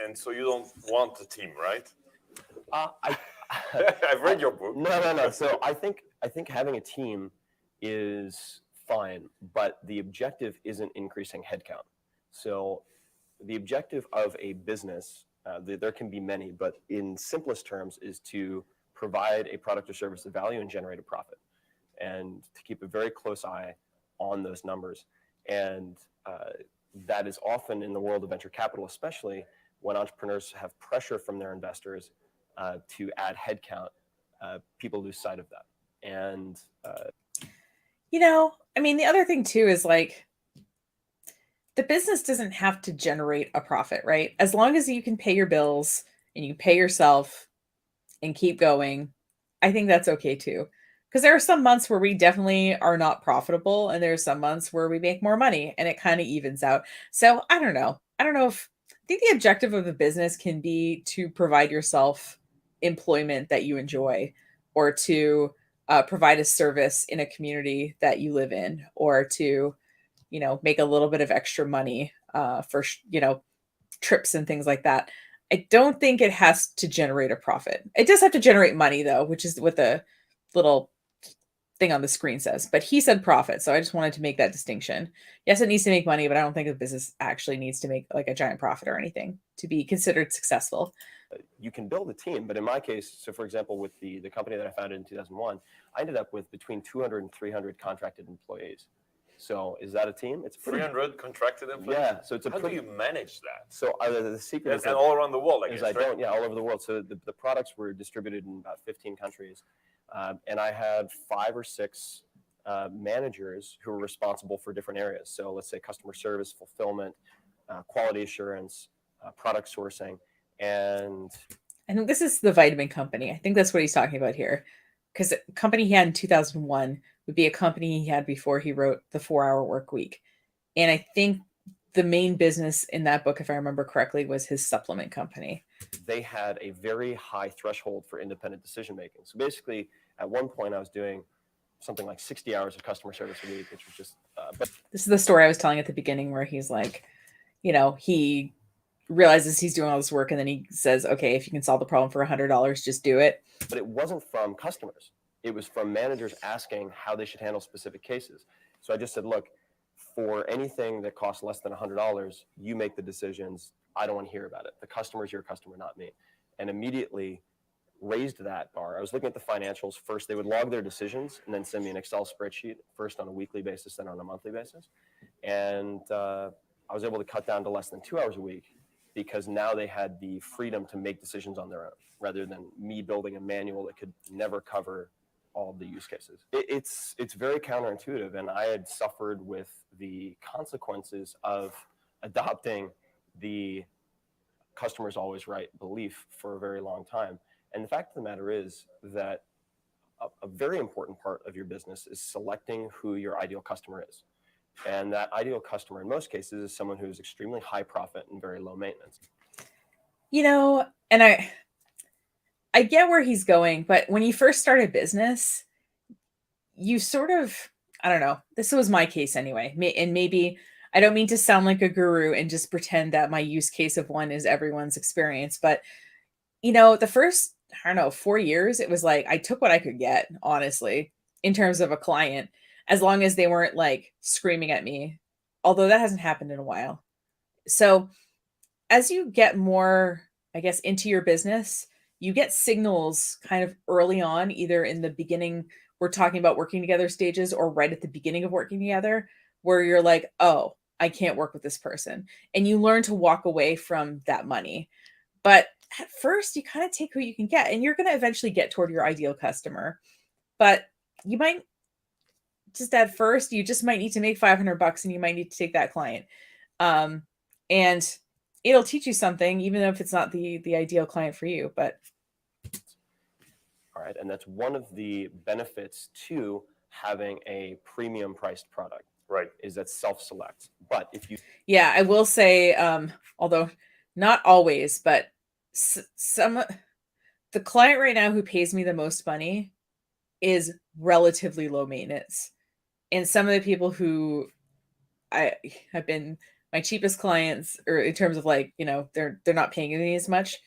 and so you don't want a team, right? I've read your book. No. So I think having a team is fine, but the objective isn't increasing headcount. So the objective of a business, there can be many, but in simplest terms, is to provide a product or service of value and generate a profit, and to keep a very close eye on those numbers. And that is often in the world of venture capital, especially when entrepreneurs have pressure from their investors to add headcount, people lose sight of that. And you know, I mean, the other thing too is like the business doesn't have to generate a profit, right? As long as you can pay your bills and you pay yourself and keep going, I think that's okay too. Because there are some months where we definitely are not profitable, and there are some months where we make more money, and it kind of evens out. So I don't know. I don't know if think the objective of a business can be to provide yourself employment that you enjoy, or to provide a service in a community that you live in, or to, make a little bit of extra money for, trips and things like that. I don't think it has to generate a profit. It does have to generate money though, which is what the little thing on the screen says. But he said profit, so I just wanted to make that distinction. Yes, it needs to make money, but I don't think a business actually needs to make like a giant profit or anything to be considered successful. You can build a team, but in my case, so for example, with the company that I founded in 2001, I ended up with between 200 and 300 contracted employees. So is that a team? It's 300 contracted employees. Yeah. So it's How do you manage that? So the secret is and all around the world, I is guess, I don't. Yeah, all over the world. So the products were distributed in about 15 countries, and I had 5 or 6 managers who were responsible for different areas. So let's say customer service, fulfillment, quality assurance, product sourcing, and this is the vitamin company. I think that's what he's talking about here, because the company he had in 2001 would be a company he had before he wrote the 4-Hour Work Week. And I think the main business in that book, if I remember correctly, was his supplement company. They had a very high threshold for independent decision making. So basically, at one point, I was doing something like 60 hours of customer service a week, which was just. But this is the story I was telling at the beginning, where he's like, he realizes he's doing all this work, and then he says, "Okay, if you can solve the problem for $100, just do it." But it wasn't from customers. It was from managers asking how they should handle specific cases. So I just said, look, for anything that costs less than $100, you make the decisions. I don't want to hear about it. The customer's your customer, not me. And immediately raised that bar. I was looking at the financials. First, they would log their decisions and then send me an Excel spreadsheet, first on a weekly basis, then on a monthly basis. And I was able to cut down to less than 2 hours a week, because now they had the freedom to make decisions on their own, rather than me building a manual that could never cover all of the use cases. It's very counterintuitive, and I had suffered with the consequences of adopting the customer's always right belief for a very long time. And the fact of the matter is that a very important part of your business is selecting who your ideal customer is. And that ideal customer in most cases is someone who is extremely high profit and very low maintenance. And I get where he's going, but when you first start a business, you sort of, I don't know, this was my case anyway. And maybe I don't mean to sound like a guru and just pretend that my use case of one is everyone's experience, but the first, 4 years, it was like I took what I could get, honestly, in terms of a client, as long as they weren't like screaming at me, although that hasn't happened in a while. So as you get more, I guess, into your business, you get signals kind of early on, either in the beginning, we're talking about working together stages, or right at the beginning of working together, where you're like, oh, I can't work with this person. And you learn to walk away from that money. But at first, you kind of take who you can get, and you're going to eventually get toward your ideal customer. But you might just at first, you just might need to make $500 and you might need to take that client. And it'll teach you something, even if it's not the ideal client for you. But all right, and that's one of the benefits to having a premium priced product, right? Is that self-select. But if you, yeah, I will say, although not always, but the client right now who pays me the most money is relatively low maintenance, and some of the people who I have been my cheapest clients, or in terms of like, they're not paying me as much,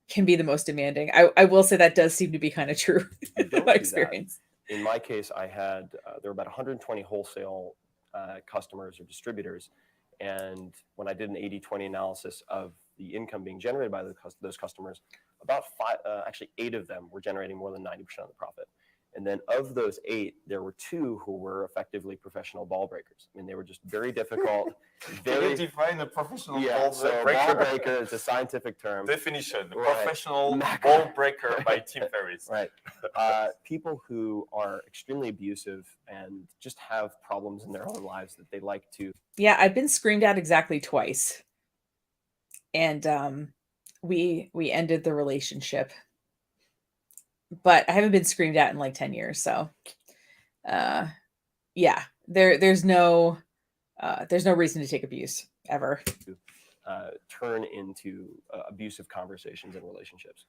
can be the most demanding. I will say that does seem to be kind of true in my experience. In my case, I had there were about 120 wholesale customers or distributors, and when I did an 80-20 analysis of the income being generated by those customers, about 8 of them were generating more than 90% of the profit. And then of those 8, there were 2 who were effectively professional ball breakers. I mean, they were just very difficult. Can you define a professional ball breaker? Ball breaker is a scientific term. Definition: right. Professional ball breaker by Tim Ferriss. Right. People who are extremely abusive and just have problems in their own lives that they like to. Yeah, I've been screamed at exactly twice, and we ended the relationship. But I haven't been screamed at in like 10 years. So, yeah, there's no reason to take abuse ever. turn into abusive conversations and relationships.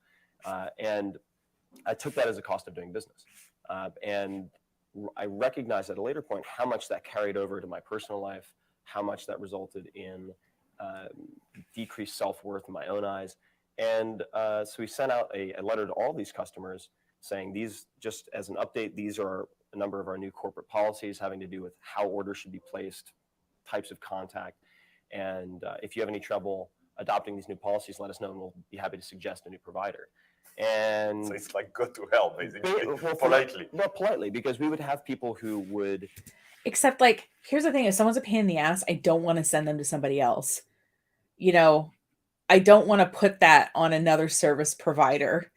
And I took that as a cost of doing business. And I recognized at a later point how much that carried over to my personal life, how much that resulted in decreased self-worth in my own eyes. And so we sent out a letter to all these customers saying, these, just as an update, these are a number of our new corporate policies having to do with how orders should be placed, types of contact. And if you have any trouble adopting these new policies, let us know and we'll be happy to suggest a new provider. And So it's like go to hell, basically, well, politely. Not politely, because we would have people who would. Except, like, here's the thing: if someone's a pain in the ass, I don't want to send them to somebody else. You know, I don't want to put that on another service provider.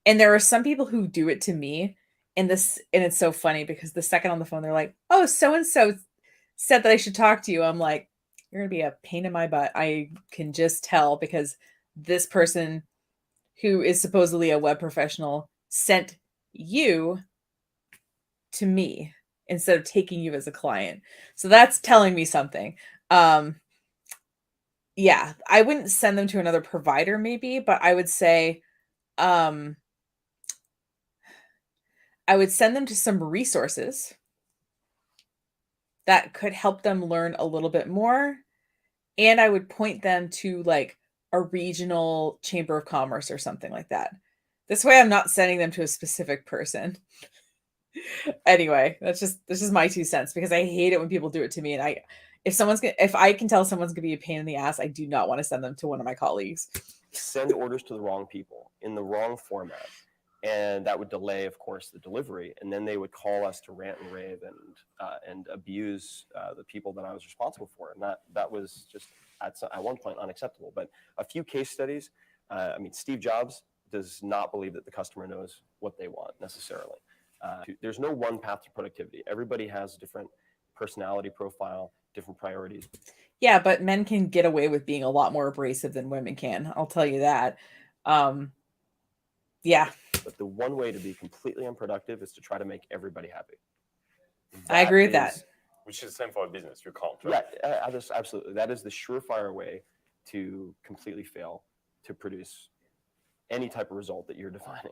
And there are some people who do it to me, and it's so funny because the second on the phone they're like, "Oh, so and so said that I should talk to you." I'm like, "You're gonna be a pain in my butt." I can just tell because this person, who is supposedly a web professional, sent you to me instead of taking you as a client. So that's telling me something. Yeah, I wouldn't send them to another provider maybe, but I would say I would send them to some resources that could help them learn a little bit more. And I would point them to like a regional chamber of commerce or something like that. This way I'm not sending them to a specific person. Anyway, this is my 2 cents because I hate it when people do it to me. And if I can tell someone's gonna be a pain in the ass, I do not want to send them to one of my colleagues. Send orders to the wrong people in the wrong format. And that would delay, of course, the delivery. And then they would call us to rant and rave and abuse the people that I was responsible for. And that was just at one point unacceptable. But a few case studies. I mean, Steve Jobs does not believe that the customer knows what they want necessarily. There's no one path to productivity. Everybody has a different personality profile, different priorities. Yeah, but men can get away with being a lot more abrasive than women can. I'll tell you that. Yeah. But the one way to be completely unproductive is to try to make everybody happy. I agree with that. Which is the same for a business. You can't. Right? Yeah, absolutely. That is the surefire way to completely fail to produce any type of result that you're defining.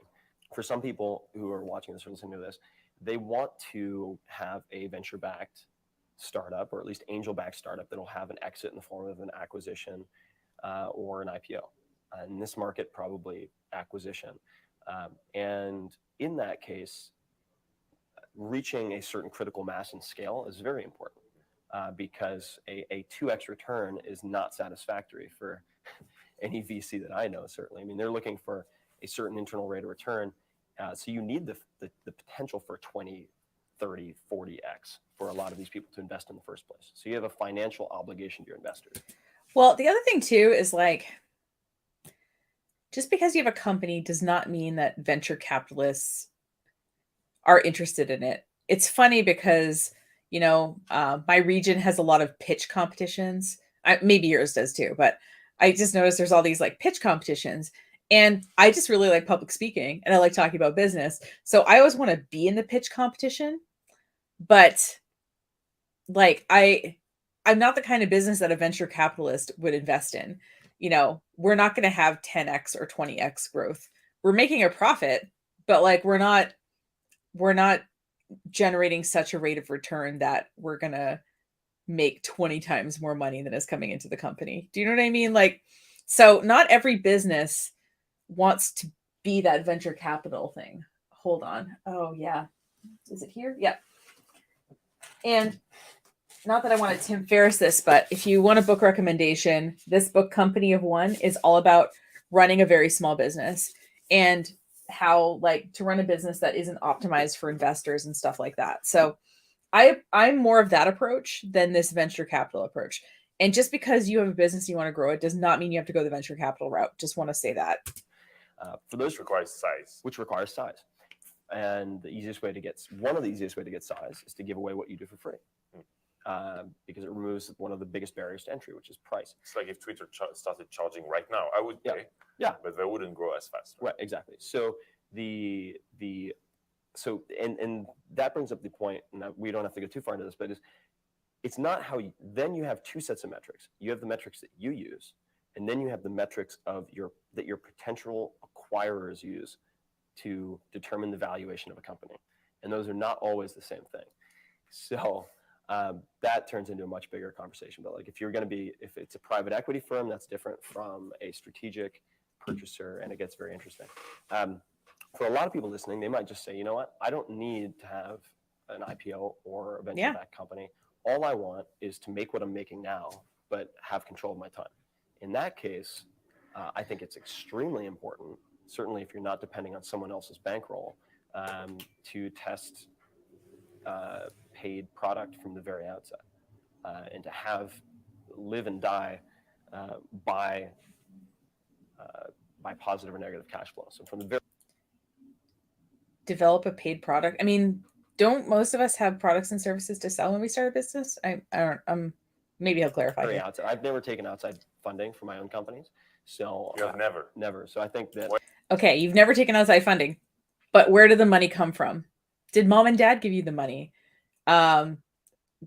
For some people who are watching this or listening to this, they want to have a venture-backed startup, or at least angel-backed startup, that'll have an exit in the form of an acquisition or an IPO. In this market, probably acquisition. And in that case, reaching a certain critical mass and scale is very important because a 2x return is not satisfactory for any VC that I know, certainly. I mean, they're looking for a certain internal rate of return. So you need the potential for 20, 30, 40x for a lot of these people to invest in the first place. So you have a financial obligation to your investors. Well, the other thing too is like, just because you have a company does not mean that venture capitalists are interested in it. It's funny because, my region has a lot of pitch competitions. Maybe yours does too, but I just noticed there's all these like pitch competitions. And I just really like public speaking and I like talking about business. So I always want to be in the pitch competition, but like I'm not the kind of business that a venture capitalist would invest in. We're not going to have 10x or 20x growth. We're making a profit, but like we're not generating such a rate of return that we're going to make 20 times more money than is coming into the company. Do you know what I mean? Like, so not every business wants to be that venture capital thing. Hold on. Oh yeah. Is it here? Yeah. And not that I want to Tim Ferriss this, but if you want a book recommendation, this book, Company of One, is all about running a very small business and how like to run a business that isn't optimized for investors and stuff like that. So I'm more of that approach than this venture capital approach. And just because you have a business and you want to grow it does not mean you have to go the venture capital route. Just want to say that. For those requires size. Which requires size. And one of the easiest way to get size is to give away what you do for free. Because it removes one of the biggest barriers to entry, which is price. It's like if Twitter started charging right now, I would pay. Yeah, but they wouldn't grow as fast. Right, exactly. So and that brings up the point. And we don't have to go too far into this, but it's not how then you have two sets of metrics. You have the metrics that you use, And then you have the metrics of that your potential acquirers use to determine the valuation of a company. And those are not always the same thing. So that turns into a much bigger conversation. But like if it's a private equity firm, that's different from a strategic purchaser, and it gets very interesting. For a lot of people listening, they might just say, you know what, I don't need to have an IPO or a venture-backed company. All I want is to make what I'm making now, but have control of my time. In that case, I think it's extremely important, certainly if you're not depending on someone else's bankroll, to test paid product from the very outset, and to live and die by positive or negative cash flow. So from the very develop a paid product. I mean, don't most of us have products and services to sell when we start a business? I don't. Maybe he'll clarify. Very outside. I've never taken outside funding for my own companies. So You have never. So I think that. Okay, you've never taken outside funding, but where did the money come from? Did mom and dad give you the money?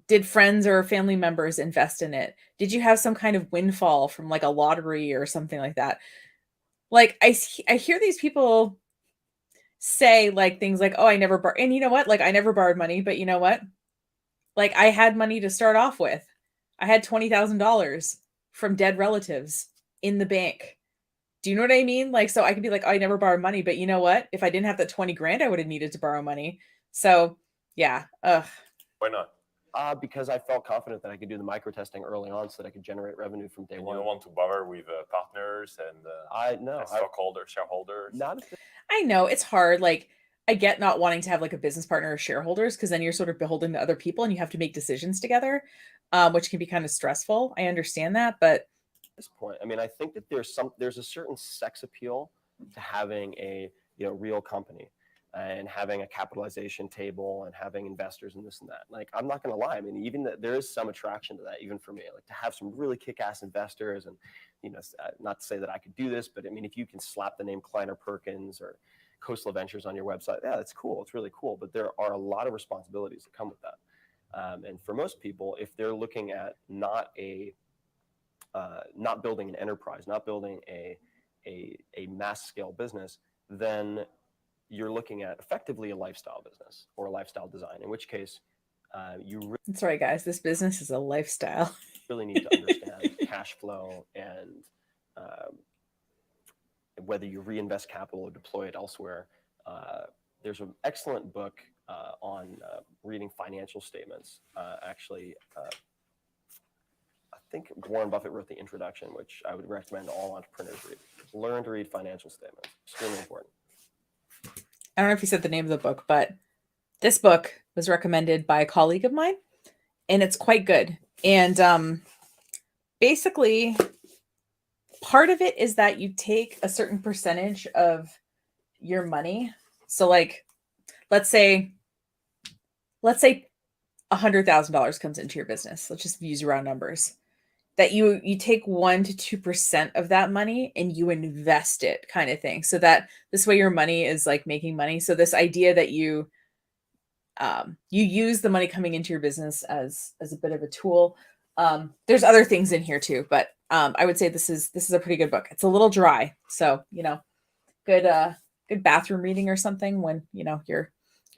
Did friends or family members invest in it? Did you have some kind of windfall from like a lottery or something like that? Like I hear these people say like things like, oh, I never borrowed. And you know what? Like I never borrowed money, but you know what? Like I had money to start off with. I had $20,000 from dead relatives in the bank. Do you know what I mean? Like, so I could be like, oh, I never borrowed money, but you know what? If I didn't have that 20 grand, I would have needed to borrow money. So yeah. Why not? Because I felt confident that I could do the micro testing early on so that I could generate revenue from day one. You don't want to bother with partners and shareholders? Not I know it's hard. Like I get not wanting to have like a business partner or shareholders because then you're sort of beholden to other people and you have to make decisions together, which can be kind of stressful. I understand that, but at this point, I mean, I think that there's a certain sex appeal to having a real company and having a capitalization table and having investors and this and that. Like, I'm not going to lie. I mean, even there is some attraction to that, even for me, like to have some really kick-ass investors and, not to say that I could do this, but I mean, if you can slap the name Kleiner Perkins or Coastal Ventures on your website, yeah, that's cool. It's really cool. But there are a lot of responsibilities that come with that. And for most people, if they're looking at not building an enterprise, not building a mass scale business, then you're looking at effectively a lifestyle business or a lifestyle design, in which case that's right, guys. This business is a lifestyle. really need to understand cash flow and whether you reinvest capital or deploy it elsewhere. There's an excellent book on reading financial statements. Actually, I think Warren Buffett wrote the introduction, which I would recommend all entrepreneurs read. Learn to read financial statements. Extremely important. I don't know if you said the name of the book, but this book was recommended by a colleague of mine, and it's quite good. And basically, part of it is that you take a certain percentage of your money. So, like, let's say $100,000 comes into your business. Let's just use round numbers. That you take 1 to 2% of that money and you invest it, kind of thing. So that this way your money is like making money. So this idea that you use the money coming into your business as a bit of a tool. There's other things in here too, but I would say this is a pretty good book. It's a little dry, so good bathroom reading or something when you're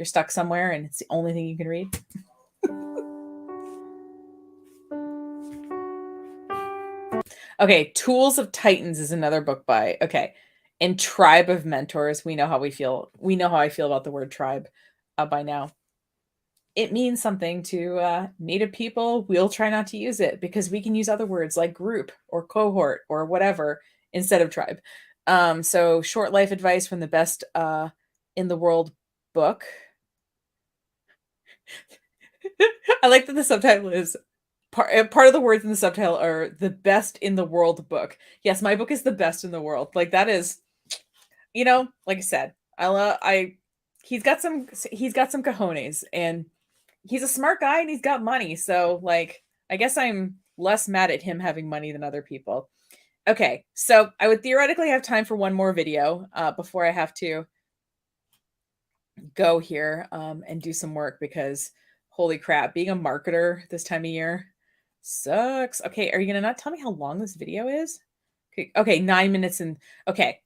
stuck somewhere and it's the only thing you can read. Okay, Tools of Titans is another book by, and Tribe of Mentors. We know how we feel. We know how I feel about the word tribe by now. It means something to Native people. We'll try not to use it because we can use other words like group or cohort or whatever instead of tribe. So short life advice from the best in the world book. I like that the subtitle is part of the words in the subtitle are the best in the world book. Yes, my book is the best in the world. Like that is, like I said, he's got some cojones and he's a smart guy and he's got money. So like, I guess I'm less mad at him having money than other people. Okay. So I would theoretically have time for one more video before I have to go here and do some work because holy crap, being a marketer this time of year sucks. Okay, are you gonna not tell me how long this video is? Okay, 9 minutes and okay.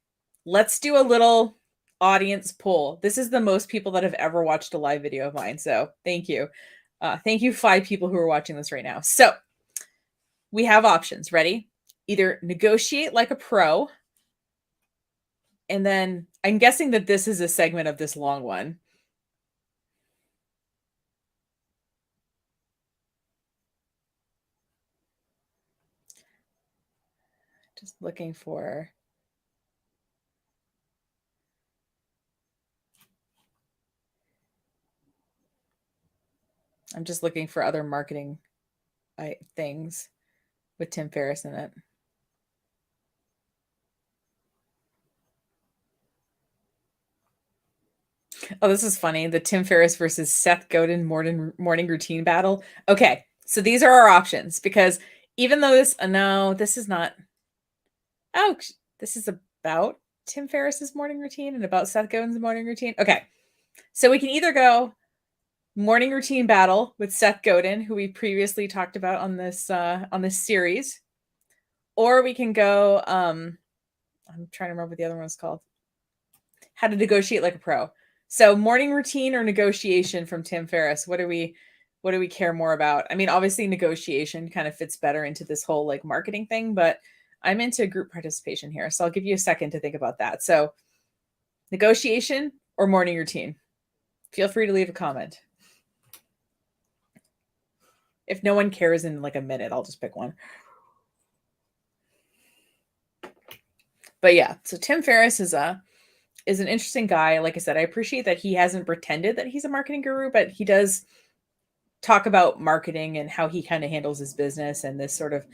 Let's do a little audience poll. This is the most people that have ever watched a live video of mine. So thank you. Thank you, 5 people who are watching this right now. So we have options. Ready? Either negotiate like a pro. And then I'm guessing that this is a segment of this long one. Just looking for. I'm just looking for other marketing things with Tim Ferriss in it. Oh, this is funny. The Tim Ferriss versus Seth Godin morning routine battle. Okay, so these are our options because even though this, no, this is not. Oh, this is about Tim Ferriss's morning routine and about Seth Godin's morning routine. Okay, so we can either go morning routine battle with Seth Godin, who we previously talked about on this series, or we can go. I'm trying to remember what the other one's called. How to negotiate like a pro. So morning routine or negotiation from Tim Ferriss. What do we care more about? I mean, obviously negotiation kind of fits better into this whole like marketing thing, but I'm into group participation here. So I'll give you a second to think about that. So negotiation or morning routine? Feel free to leave a comment. If no one cares in like a minute, I'll just pick one. But yeah, so Tim Ferriss is an interesting guy. Like I said, I appreciate that he hasn't pretended that he's a marketing guru, but he does talk about marketing and how he kind of handles his business and this sort of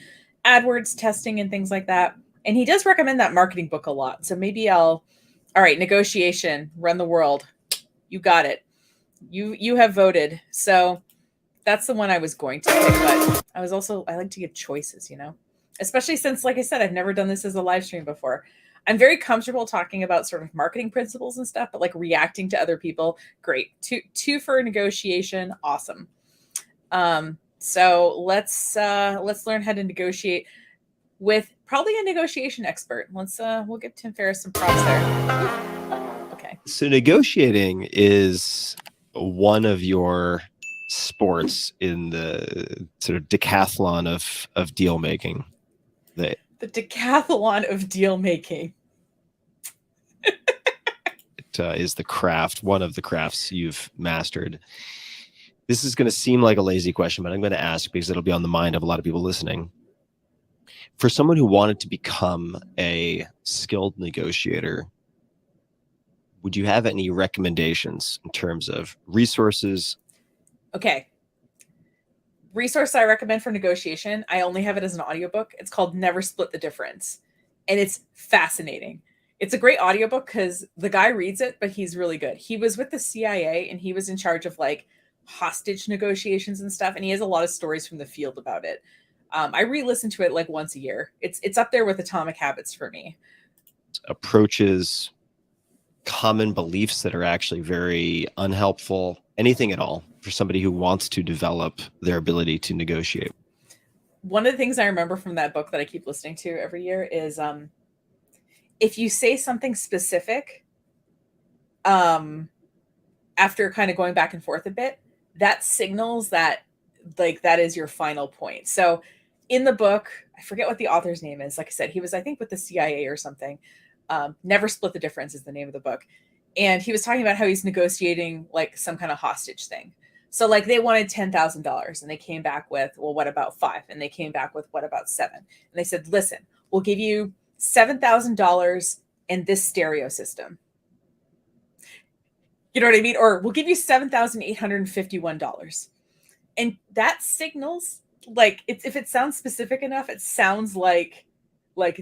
AdWords testing and things like that. And he does recommend that marketing book a lot. So maybe all right, negotiation, run the world. You got it. You have voted. So that's the one I was going to pick, but I like to give choices, especially since, like I said, I've never done this as a live stream before. I'm very comfortable talking about sort of marketing principles and stuff, but like reacting to other people, great. Two for negotiation, awesome. So let's learn how to negotiate with probably a negotiation expert. We'll give Tim Ferriss some props there. Okay. So negotiating is one of your sports in the sort of decathlon of deal making. The decathlon of deal making. It is the craft, one of the crafts you've mastered. This is going to seem like a lazy question, but I'm going to ask because it'll be on the mind of a lot of people listening. For someone who wanted to become a skilled negotiator, would you have any recommendations in terms of resources? Okay. Resource I recommend for negotiation, I only have it as an audiobook. It's called Never Split the Difference. And it's fascinating. It's a great audiobook because the guy reads it, but he's really good. He was with the CIA and he was in charge of like hostage negotiations and stuff. And he has a lot of stories from the field about it. I re-listen to it like once a year. It's up there with Atomic Habits for me. Approaches, common beliefs that are actually very unhelpful, anything at all for somebody who wants to develop their ability to negotiate. One of the things I remember from that book that I keep listening to every year is if you say something specific, after kind of going back and forth a bit, that signals that like that is your final point. So in the book, I forget what the author's name is. Like I said, he was, I think, with the CIA or something. Never Split the Difference is the name of the book. And he was talking about how he's negotiating like some kind of hostage thing. So like they wanted $10,000 and they came back with, well, what about 5? And they came back with, what about 7? And they said, listen, we'll give you $7,000 and this stereo system. You know what I mean? Or we'll give you $7,851. And that signals like if it sounds specific enough, it sounds like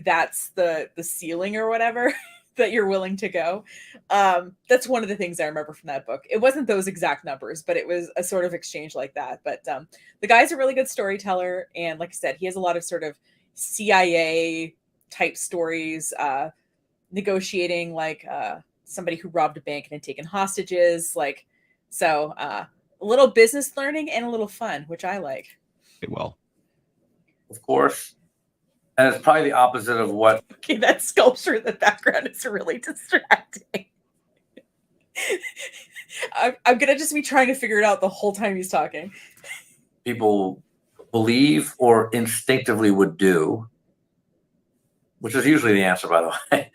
that's the ceiling or whatever that you're willing to go. That's one of the things I remember from that book. It wasn't those exact numbers, but it was a sort of exchange like that. But the guy's a really good storyteller. And like I said, he has a lot of sort of CIA type stories, negotiating like somebody who robbed a bank and had taken hostages. Like, so a little business learning and a little fun, which I like. Well, of course. And it's probably the opposite of what. Okay, that sculpture in the background is really distracting. I'm gonna just be trying to figure it out the whole time he's talking. People believe or instinctively would do, which is usually the answer, by the way.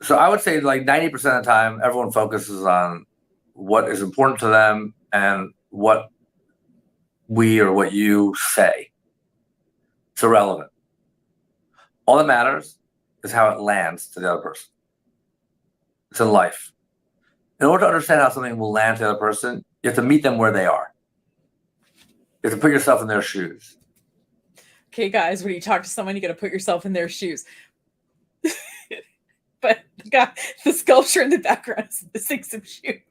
So I would say like 90% of the time, everyone focuses on what is important to them and what we or what you say. It's irrelevant. All that matters is how it lands to the other person. It's in life. In order to understand how something will land to the other person, you have to meet them where they are. You have to put yourself in their shoes. Okay, guys, when you talk to someone, you got to put yourself in their shoes. But the sculpture in the background is missing some shoes.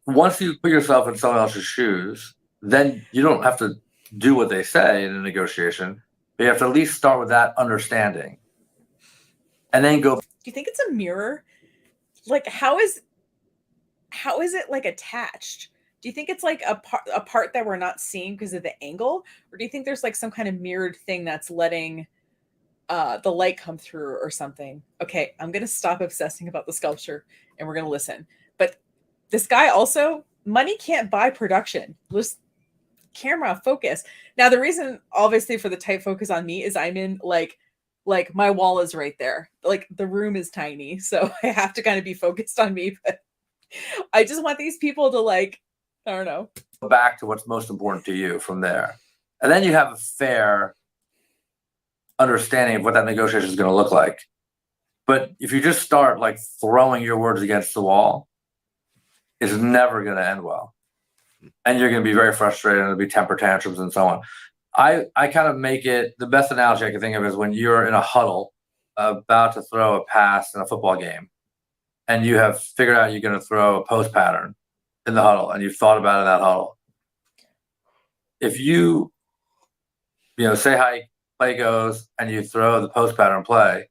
Once you put yourself in someone else's shoes, then you don't have to do what they say in a negotiation, but you have to at least start with that understanding. And then go. Do you think it's a mirror? Like, how is it like attached? Do you think it's like a part that we're not seeing because of the angle? Or do you think there's like some kind of mirrored thing that's letting the light come through or something? Okay, I'm going to stop obsessing about the sculpture and we're going to listen. But this guy also, money can't buy production. Just camera focus. Now, the reason obviously for the tight focus on me is I'm in like my wall is right there. Like the room is tiny. So I have to kind of be focused on me. But I just want these people to like, I don't know. Go back to what's most important to you from there. And then you have a fair understanding of what that negotiation is going to look like. But if you just start like throwing your words against the wall, it's never going to end well. And you're going to be very frustrated and there'll be temper tantrums and so on. I kind of make it, the best analogy I can think of is when you're in a huddle about to throw a pass in a football game and you have figured out you're going to throw a post pattern in the huddle and you've thought about it in that huddle. If you say how play goes and you throw the post pattern play,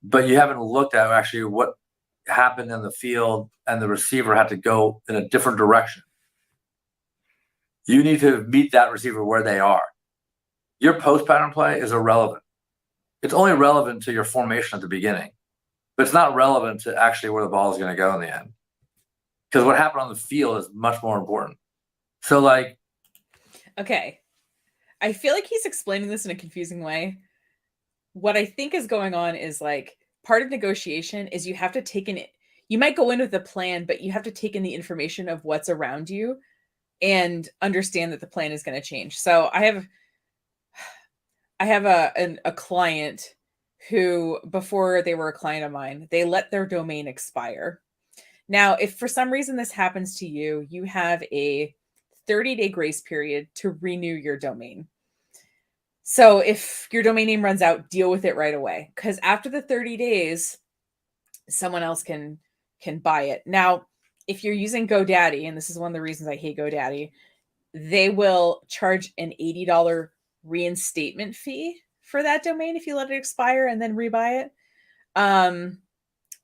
but you haven't looked at actually what happened in the field and the receiver had to go in a different direction. You need to meet that receiver where they are. Your post pattern play is irrelevant. It's only relevant to your formation at the beginning, but it's not relevant to actually where the ball is going to go in the end. Because what happened on the field is much more important. So like, okay. I feel like he's explaining this in a confusing way. What I think is going on is like part of negotiation is you have to take in, you might go in with a plan, but you have to take in the information of what's around you and understand that the plan is going to change. So I have a client who, before they were a client of mine, they let their domain expire. Now, if for some reason this happens to you, you have a 30-day grace period to renew your domain. So if your domain name runs out, deal with it right away. Because after the 30 days, someone else can buy it. Now, if you're using GoDaddy, and this is one of the reasons I hate GoDaddy, they will charge an $80 reinstatement fee for that domain if you let it expire and then rebuy it.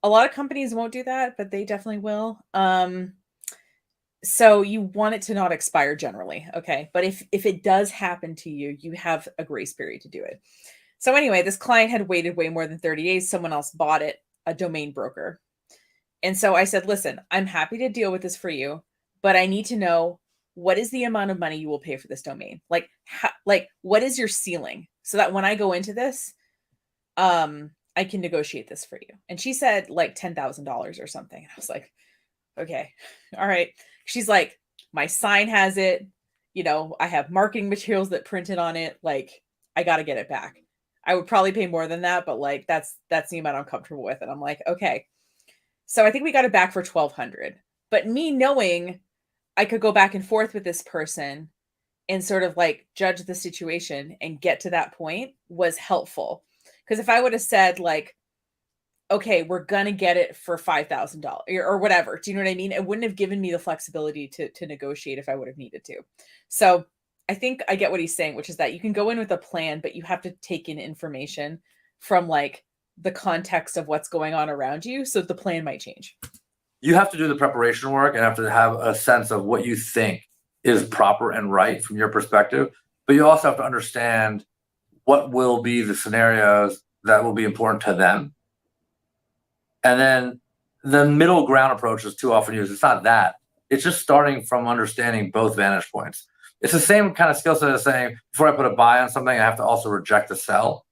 A lot of companies won't do that, but they definitely will. So you want it to not expire generally. Okay. But if it does happen to you, you have a grace period to do it. So anyway, this client had waited way more than 30 days. Someone else bought it, a domain broker. And so I said, listen, I'm happy to deal with this for you, but I need to know what is the amount of money you will pay for this domain? Like what is your ceiling? So that when I go into this, I can negotiate this for you. And she said like $10,000 or something. And I was like, okay, all right. She's like, my sign has it. I have marketing materials that printed on it. Like, I got to get it back. I would probably pay more than that, but like, that's the amount I'm comfortable with. And I'm like, okay. So I think we got it back for $1,200, but me knowing I could go back and forth with this person and sort of like judge the situation and get to that point was helpful. Because if I would have said like, okay, we're going to get it for $5,000 or whatever, do you know what I mean? It wouldn't have given me the flexibility to negotiate if I would have needed to. So I think I get what he's saying, which is that you can go in with a plan, but you have to take in information from like the context of what's going on around you. So the plan might change. You have to do the preparation work and have to have a sense of what you think is proper and right from your perspective, but you also have to understand what will be the scenarios that will be important to them. And then the middle ground approach is too often used. It's not that. It's just starting from understanding both vantage points. It's the same kind of skill set as saying, before I put a buy on something, I have to also reject the sell.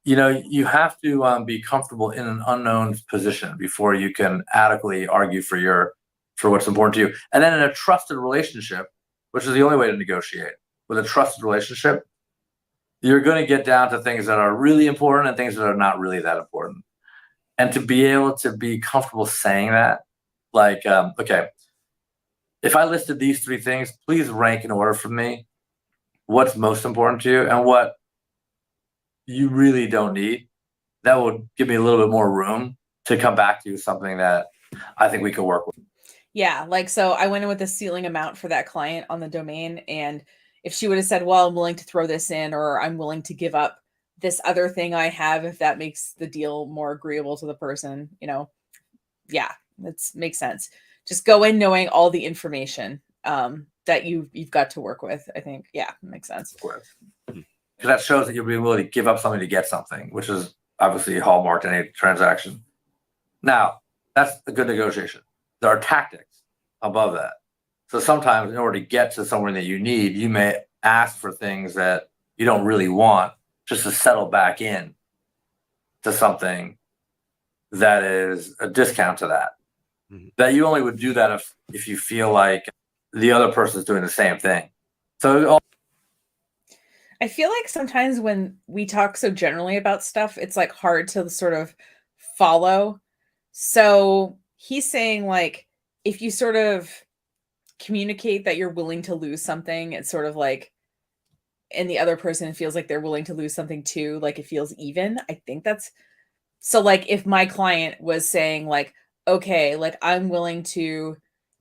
You have to be comfortable in an unknown position before you can adequately argue for what's important to you. And then in a trusted relationship, which is the only way to negotiate, with a trusted relationship, you're going to get down to things that are really important and things that are not really that important. And to be able to be comfortable saying that, like, okay, if I listed these 3 things, please rank in order for me what's most important to you and what you really don't need. That would give me a little bit more room to come back to you with something that I think we could work with. Yeah, like, so I went in with a ceiling amount for that client on the domain, and if she would have said, well, I'm willing to throw this in, or I'm willing to give up this other thing I have if that makes the deal more agreeable to the person, yeah, that makes sense. Just go in knowing all the information that you've got to work with. I think, yeah, makes sense. Because that shows that you'll be willing to give up something to get something, which is obviously hallmark in any transaction. Now, that's a good negotiation. There are tactics above that. So sometimes in order to get to somewhere that you need, you may ask for things that you don't really want just to settle back in to something that is a discount to that. Mm-hmm. That you only would do that if you feel like the other person is doing the same thing. So I feel like sometimes when we talk so generally about stuff, it's like hard to sort of follow. So he's saying, like, if you sort of communicate that you're willing to lose something, it's sort of like, and the other person feels like they're willing to lose something too, like it feels even. I think that's so. Like, if my client was saying, like, okay, like, I'm willing to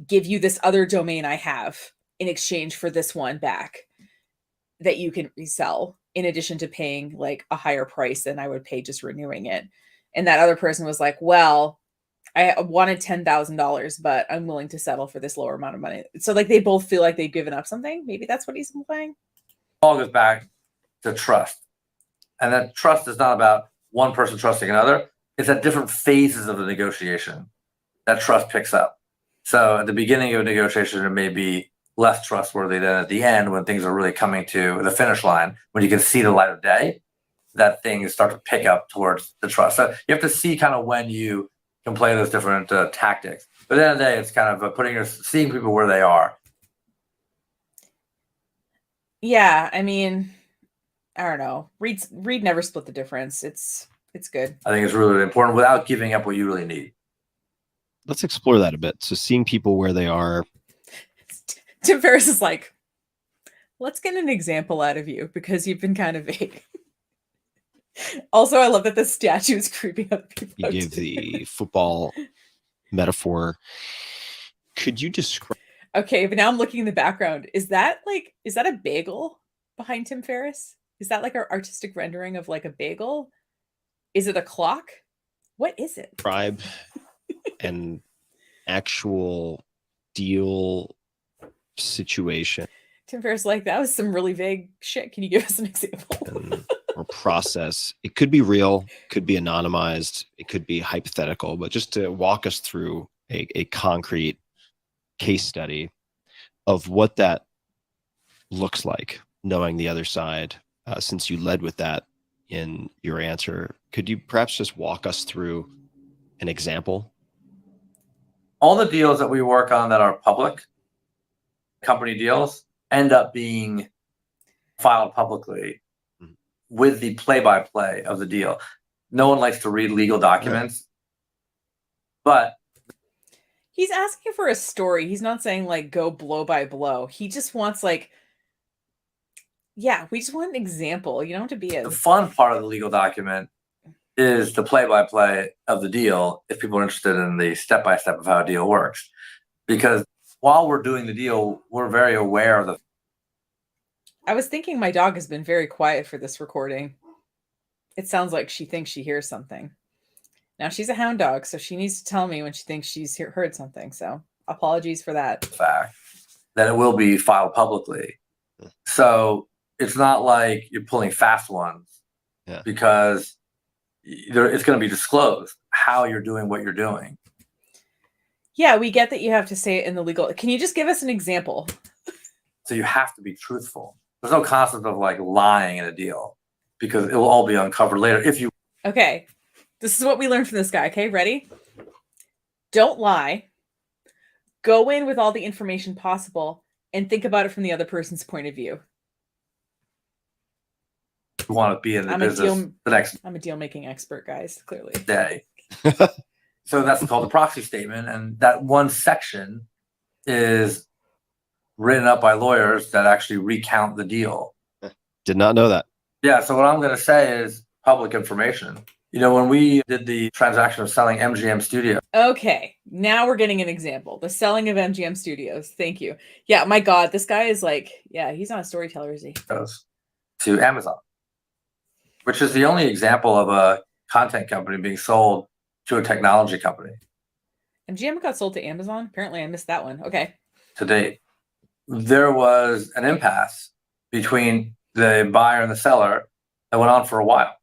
give you this other domain I have in exchange for this one back that you can resell, in addition to paying like a higher price than I would pay just renewing it. And that other person was like, well, I wanted $10,000, but I'm willing to settle for this lower amount of money. So like they both feel like they've given up something. Maybe that's what he's implying. All goes back to trust. And that trust is not about one person trusting another. It's at different phases of the negotiation that trust picks up. So at the beginning of a negotiation, it may be less trustworthy than at the end when things are really coming to the finish line, when you can see the light of day, that things start to pick up towards the trust. So you have to see kind of when you can play those different tactics. But at the end of the day, it's kind of seeing people where they are. Yeah, I mean, I don't know. Read never split the difference. It's good. I think it's really, really important without giving up what you really need. Let's explore that a bit. So seeing people where they are. Tim Ferriss is like, let's get an example out of you because you've been kind of vague. Also, I love that the statue is creeping up people. You gave the football metaphor. Could you describe? Okay, but now I'm looking in the background. Is that a bagel behind Tim Ferriss? Is that like our artistic rendering of like a bagel? Is it a clock? What is it? Describe an actual deal situation. Tim Ferriss, like, that was some really vague shit. Can you give us an example? Or process. It could be real, could be anonymized, it could be hypothetical, but just to walk us through a concrete case study of what that looks like, knowing the other side. Since you led with that in your answer, could you perhaps just walk us through an example? All the deals that we work on that are public, company deals, end up being filed publicly with the play-by-play of the deal. No one likes to read legal documents, but he's asking for a story. He's not saying like go blow by blow. He just wants like, yeah, we just want an example. You don't have to be the fun part of the legal document is the play-by-play of the deal if people are interested in the step-by-step of how a deal works. Because while we're doing the deal, we're very aware of the... I was thinking my dog has been very quiet for this recording. It sounds like she thinks she hears something. Now, she's a hound dog, so she needs to tell me when she thinks she's heard something. So apologies for that. Fact that it will be filed publicly. So it's not like you're pulling fast ones because it's going to be disclosed how you're doing what you're doing. Yeah, we get that you have to say it in the legal. Can you just give us an example? So you have to be truthful. There's no concept of like lying in a deal because it will all be uncovered later if you. Okay, this is what we learned from this guy. Okay, ready? Don't lie. Go in with all the information possible and think about it from the other person's point of view. Want to be in the business the next. I'm a deal making expert, guys. Clearly. Day. So that's called the proxy statement, and that one section is written up by lawyers that actually recount the deal. Did not know that. Yeah. So what I'm going to say is public information. You know, when we did the transaction of selling MGM Studios. Okay, now we're getting an example. The selling of MGM Studios. Thank you. Yeah, my God, this guy is like, yeah, he's not a storyteller, is he? To Amazon, which is the only example of a content company being sold to a technology company. MGM got sold to Amazon? Apparently I missed that one. Okay. To date. There was an impasse between the buyer and the seller that went on for a while.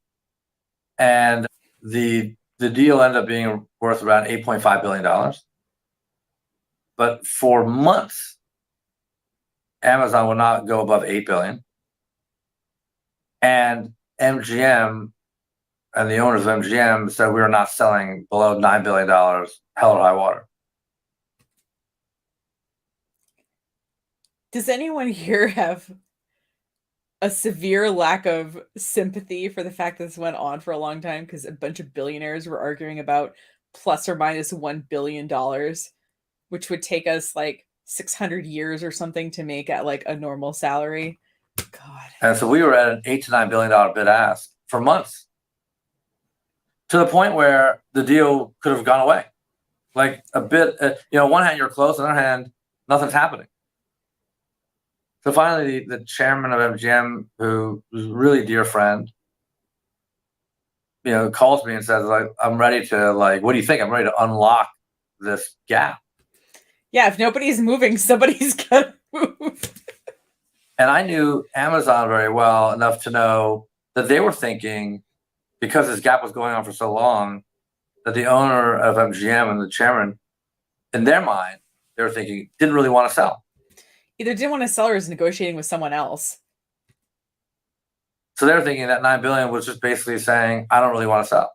And the deal ended up being worth around $8.5 billion. But for months, Amazon would not go above $8 billion. And MGM and the owners of MGM said we were not selling below $9 billion, hell or high water. Does anyone here have a severe lack of sympathy for the fact that this went on for a long time because a bunch of billionaires were arguing about plus or minus $1 billion, which would take us like 600 years or something to make at like a normal salary? God. And so we were at an $8 to $9 billion bid ask for months, to the point where the deal could have gone away. Like a bit, on one hand, you're close, on the other hand, nothing's happening. So finally, the chairman of MGM, who was a really dear friend, calls me and says, like, I'm ready to, like, what do you think? I'm ready to unlock this gap. Yeah, if nobody's moving, somebody's got to move. And I knew Amazon very well enough to know that they were thinking, because this gap was going on for so long, that the owner of MGM and the chairman, in their mind, they were thinking, didn't really want to sell. Either didn't want to sell or was negotiating with someone else. So they're thinking that $9 billion was just basically saying, I don't really want to sell,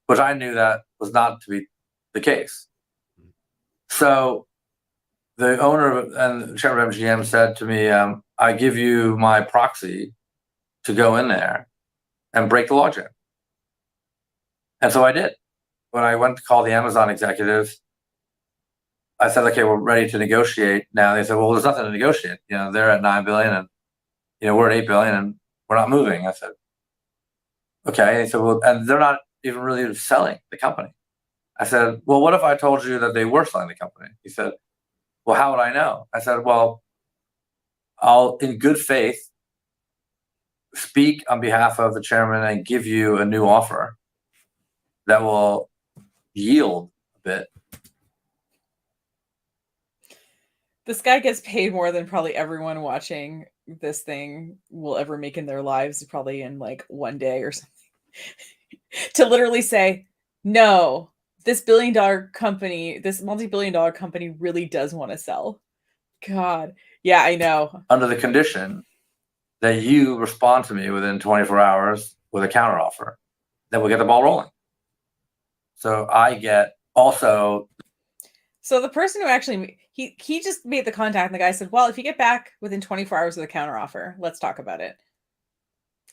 which I knew that was not to be the case. So the owner and the chairman of MGM said to me, I give you my proxy to go in there and break the logjam. And so I did. When I went to call the Amazon executives, I said, okay, we're ready to negotiate now. They said, well, there's nothing to negotiate. They're at $9 billion and we're at $8 billion and we're not moving. I said, okay. They said, well, and they're not even really selling the company. I said, well, what if I told you that they were selling the company? He said, well, how would I know? I said, well, I'll, in good faith, speak on behalf of the chairman and give you a new offer that will yield a bit. This guy gets paid more than probably everyone watching this thing will ever make in their lives, probably in like one day or something, to literally say, no, this billion-dollar company, this multi-billion-dollar company really does want to sell. God. Yeah, I know. Under the condition that you respond to me within 24 hours with a counteroffer, then we'll get the ball rolling. So I get also. So the person who actually, he just made the contact and the guy said, well, if you get back within 24 hours with a counteroffer, let's talk about it.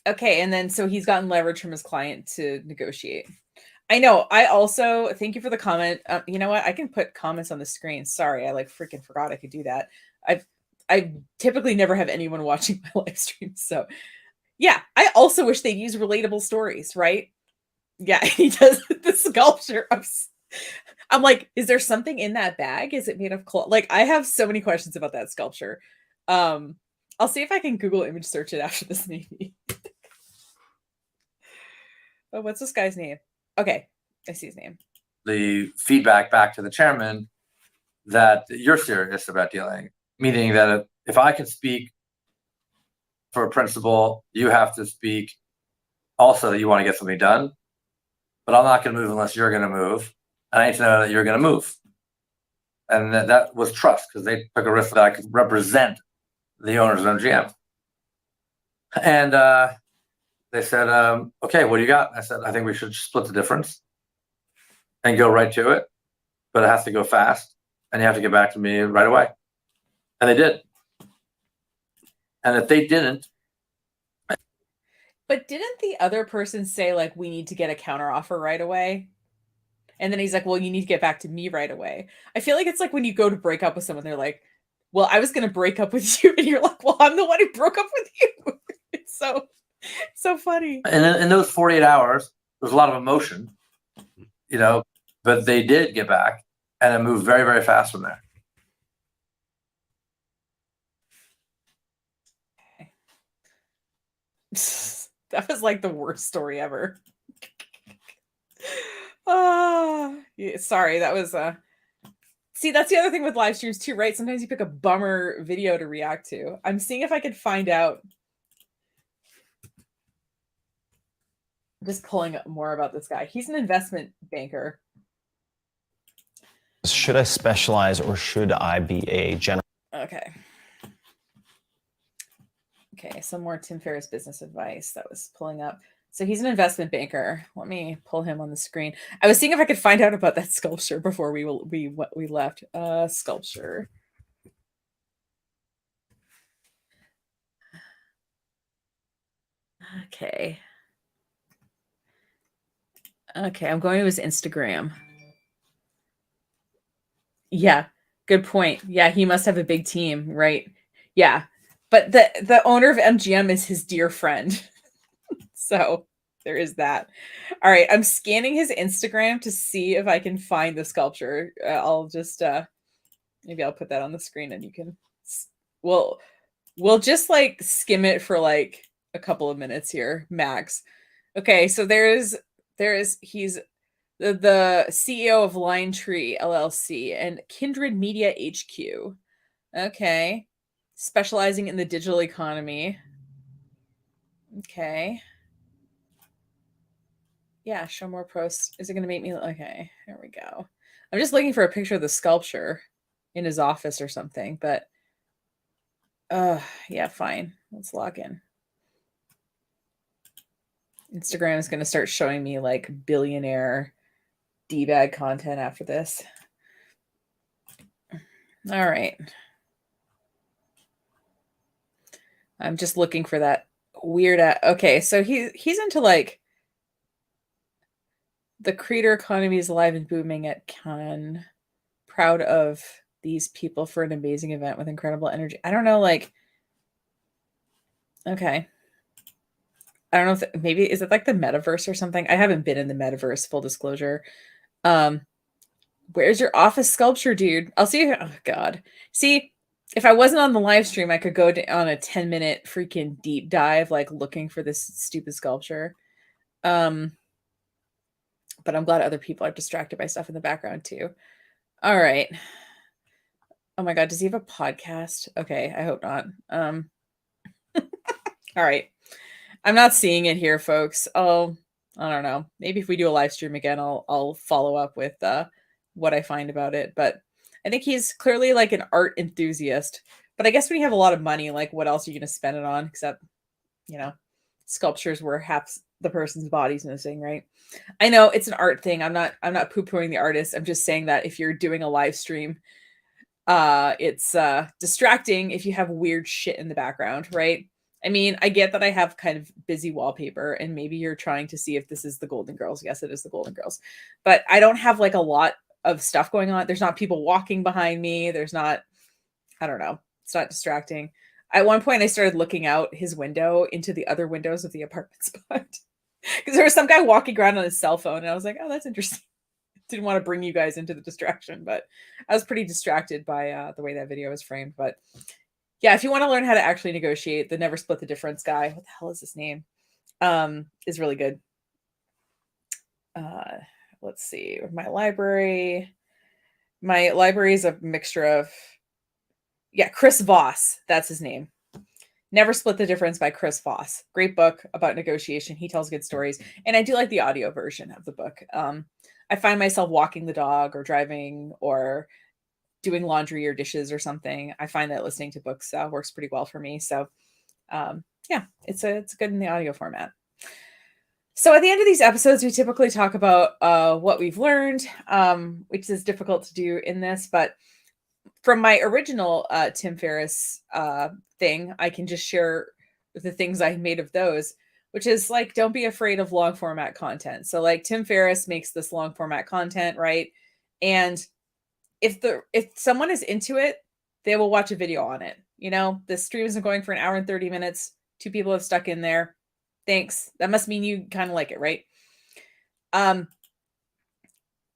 Okay. And then, so he's gotten leverage from his client to negotiate. I know. I also, thank you for the comment. You know what? I can put comments on the screen. Sorry. I like freaking forgot I could do that. I typically never have anyone watching my live stream. So yeah, I also wish they'd use relatable stories, right? Yeah. He does the sculpture. I'm like, is there something in that bag? Is it made of cloth? Like, I have so many questions about that sculpture. I'll see if I can Google image search it after this, maybe. Oh, what's this guy's name? Okay, I see his name. The feedback back to the chairman that you're serious about dealing, meaning that if I can speak for a principal, you have to speak also that you want to get something done, but I'm not going to move unless you're going to move. And I need to know that you're going to move. And that was trust, because they took a risk that I could represent the owners and GM. And they said, okay, what do you got? I said, I think we should split the difference and go right to it, but it has to go fast, and you have to get back to me right away. And they did. And if they didn't. But didn't the other person say, like, we need to get a counteroffer right away? And then he's like, well, you need to get back to me right away. I feel like it's like when you go to break up with someone, they're like, well, I was going to break up with you. And you're like, well, I'm the one who broke up with you. It's so funny. And in those 48 hours, there's a lot of emotion, but they did get back, and it moved very, very fast from there. Okay. That was like the worst story ever. Yeah, sorry, that was see, that's the other thing with live streams too, right? Sometimes you pick a bummer video to react to. I'm seeing if I could find out. I'm just pulling up more about this guy. He's an investment banker. Should I specialize or should I be a general? Okay. Okay, some more Tim Ferriss business advice that was pulling up. So he's an investment banker. Let me pull him on the screen. I was seeing if I could find out about that sculpture before we left. Sculpture. Okay. Okay, I'm going to his Instagram. Yeah, good point. Yeah, he must have a big team, right? Yeah. But the owner of MGM is his dear friend. So there is that. All right, I'm scanning his Instagram to see if I can find the sculpture. I'll just maybe I'll put that on the screen and you can we'll just like skim it for like a couple of minutes here, max. Okay, so he's the CEO of LionTree LLC and Kindred Media HQ. Okay. Specializing in the digital economy. Okay. Yeah, show more posts. Is it going to make me... Okay, here we go. I'm just looking for a picture of the sculpture in his office or something, but... yeah, fine. Let's log in. Instagram is going to start showing me, like, billionaire D-bag content after this. All right. I'm just looking for that weird... Okay, so he's into, like... The creator economy is alive and booming at Cannes. Proud of these people for an amazing event with incredible energy. I don't know, like... Okay. I don't know if... Maybe... Is it like the metaverse or something? I haven't been in the metaverse, full disclosure. Where's your office sculpture, dude? I'll see... Oh, God. See, if I wasn't on the live stream, I could go on a 10-minute freaking deep dive, like, looking for this stupid sculpture. But I'm glad other people are distracted by stuff in the background too. All right. Oh my God, does he have a podcast? Okay, I hope not. All right. I'm not seeing it here, folks. I don't know. Maybe if we do a live stream again, I'll follow up with what I find about it. But I think he's clearly like an art enthusiast. But I guess when you have a lot of money, like what else are you going to spend it on? Except, sculptures where half the person's body's missing, right? I know it's an art thing. I'm not poo-pooing the artist. I'm just saying that if you're doing a live stream, it's distracting if you have weird shit in the background, right? I mean, I get that I have kind of busy wallpaper and maybe you're trying to see if this is the Golden Girls. Yes, it is the Golden Girls. But I don't have like a lot of stuff going on. There's not people walking behind me. There's not, I don't know. It's not distracting. At one point I started looking out his window into the other windows of the apartment spot. Because there was some guy walking around on his cell phone, and I was like, oh, that's interesting. Didn't want to bring you guys into the distraction, but I was pretty distracted by the way that video was framed. But yeah, if you want to learn how to actually negotiate, the Never Split the Difference guy, what the hell is his name, is really good. Let's see. My library is a mixture of... Yeah, Chris Voss. That's his name. Never Split the Difference by Chris Voss. Great book about negotiation. He tells good stories. And I do like the audio version of the book. I find myself walking the dog or driving or doing laundry or dishes or something. I find that listening to books works pretty well for me. So yeah, it's good in the audio format. So at the end of these episodes, we typically talk about what we've learned, which is difficult to do in this, but from my original Tim Ferriss thing, I can just share the things I made of those, which is like, don't be afraid of long format content. So like Tim Ferriss makes this long format content, right? And if someone is into it, they will watch a video on it. You know, the stream isn't going for an hour and 30 minutes. 2 people have stuck in there. Thanks. That must mean you kind of like it, right? And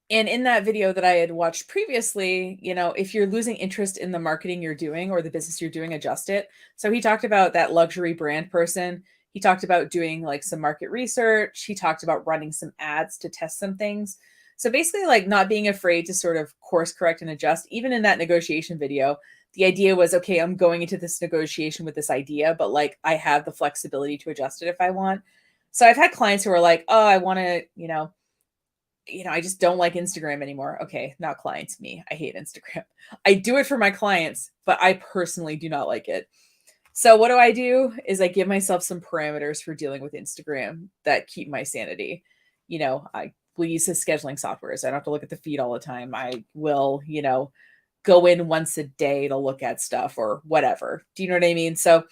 in that video that I had watched previously, you know, if you're losing interest in the marketing you're doing or the business you're doing, adjust it. So he talked about that luxury brand person. He talked about doing like some market research. He talked about running some ads to test some things. So basically like not being afraid to sort of course correct and adjust. Even in that negotiation video, the idea was, okay, I'm going into this negotiation with this idea, but like I have the flexibility to adjust it if I want. So I've had clients who are like, oh, I want to, I just don't like Instagram anymore. Okay, not clients, me. I hate Instagram. I do it for my clients, but I personally do not like it. So what I do is I give myself some parameters for dealing with Instagram that keep my sanity. You know, I will use the scheduling software, so I don't have to look at the feed all the time. I will, go in once a day to look at stuff or whatever. Do you know what I mean? So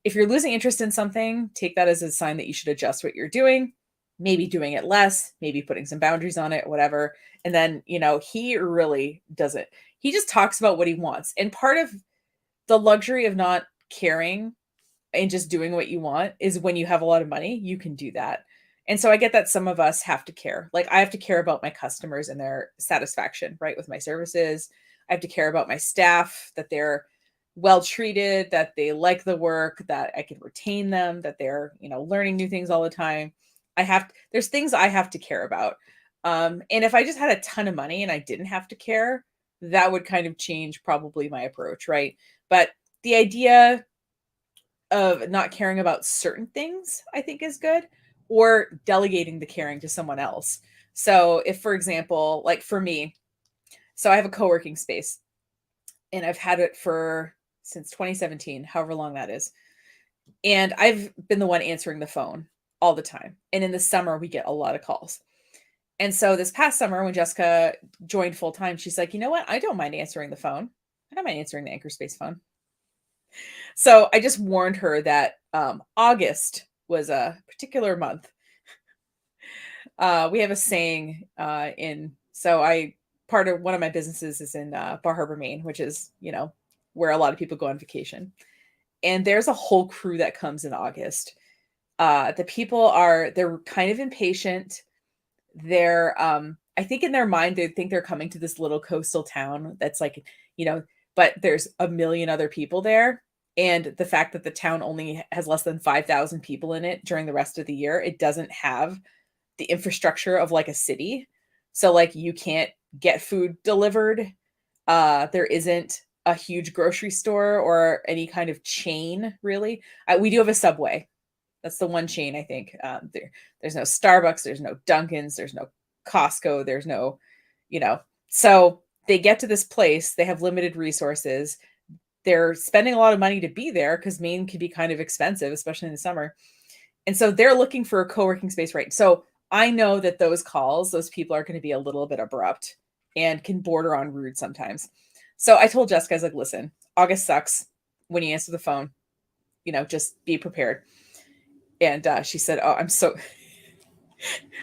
if you're losing interest in something, take that as a sign that you should adjust what you're doing. Maybe doing it less, maybe putting some boundaries on it, whatever. And then, he really does it. He just talks about what he wants. And part of the luxury of not caring and just doing what you want is when you have a lot of money, you can do that. And so I get that some of us have to care. Like I have to care about my customers and their satisfaction, right, with my services. I have to care about my staff, that they're well treated, that they like the work, that I can retain them, that they're, learning new things all the time. There's things I have to care about. And if I just had a ton of money and I didn't have to care, that would kind of change probably my approach, right? But the idea of not caring about certain things, I think is good, or delegating the caring to someone else. So if, for example, like for me, so I have a co-working space and I've had it since 2017, however long that is. And I've been the one answering the phone all the time. And in the summer, we get a lot of calls. And so this past summer, when Jessica joined full time, she's like, you know what? I don't mind answering the phone. I don't mind answering the Anchor Space phone. So I just warned her that August was a particular month. We have a saying part of one of my businesses is in Bar Harbor, Maine, which is, where a lot of people go on vacation. And there's a whole crew that comes in August. The people they're kind of impatient. They're, I think in their mind, they think they're coming to this little coastal town that's like, but there's a million other people there. And the fact that the town only has less than 5,000 people in it during the rest of the year, it doesn't have the infrastructure of like a city. So like you can't get food delivered. There isn't a huge grocery store or any kind of chain, really. We do have a Subway. That's the one chain, I think. There's no Starbucks, there's no Dunkin's, there's no Costco, there's no, So they get to this place, they have limited resources. They're spending a lot of money to be there because Maine can be kind of expensive, especially in the summer. And so they're looking for a co-working space, right? So I know that those people are going to be a little bit abrupt and can border on rude sometimes. So I told Jessica, I was like, listen, August sucks when you answer the phone, just be prepared. And she said, oh, I'm so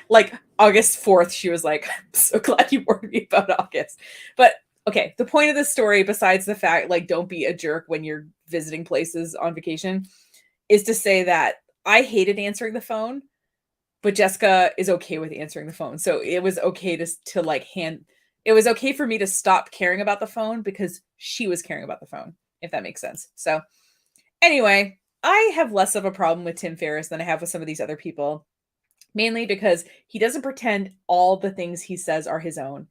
like August 4th, she was like, I'm so glad you warned me about August. But okay, the point of the story, besides the fact, like, don't be a jerk when you're visiting places on vacation, is to say that I hated answering the phone, but Jessica is okay with answering the phone. So it was okay it was okay for me to stop caring about the phone because she was caring about the phone, if that makes sense. So anyway, I have less of a problem with Tim Ferriss than I have with some of these other people, mainly because he doesn't pretend all the things he says are his own.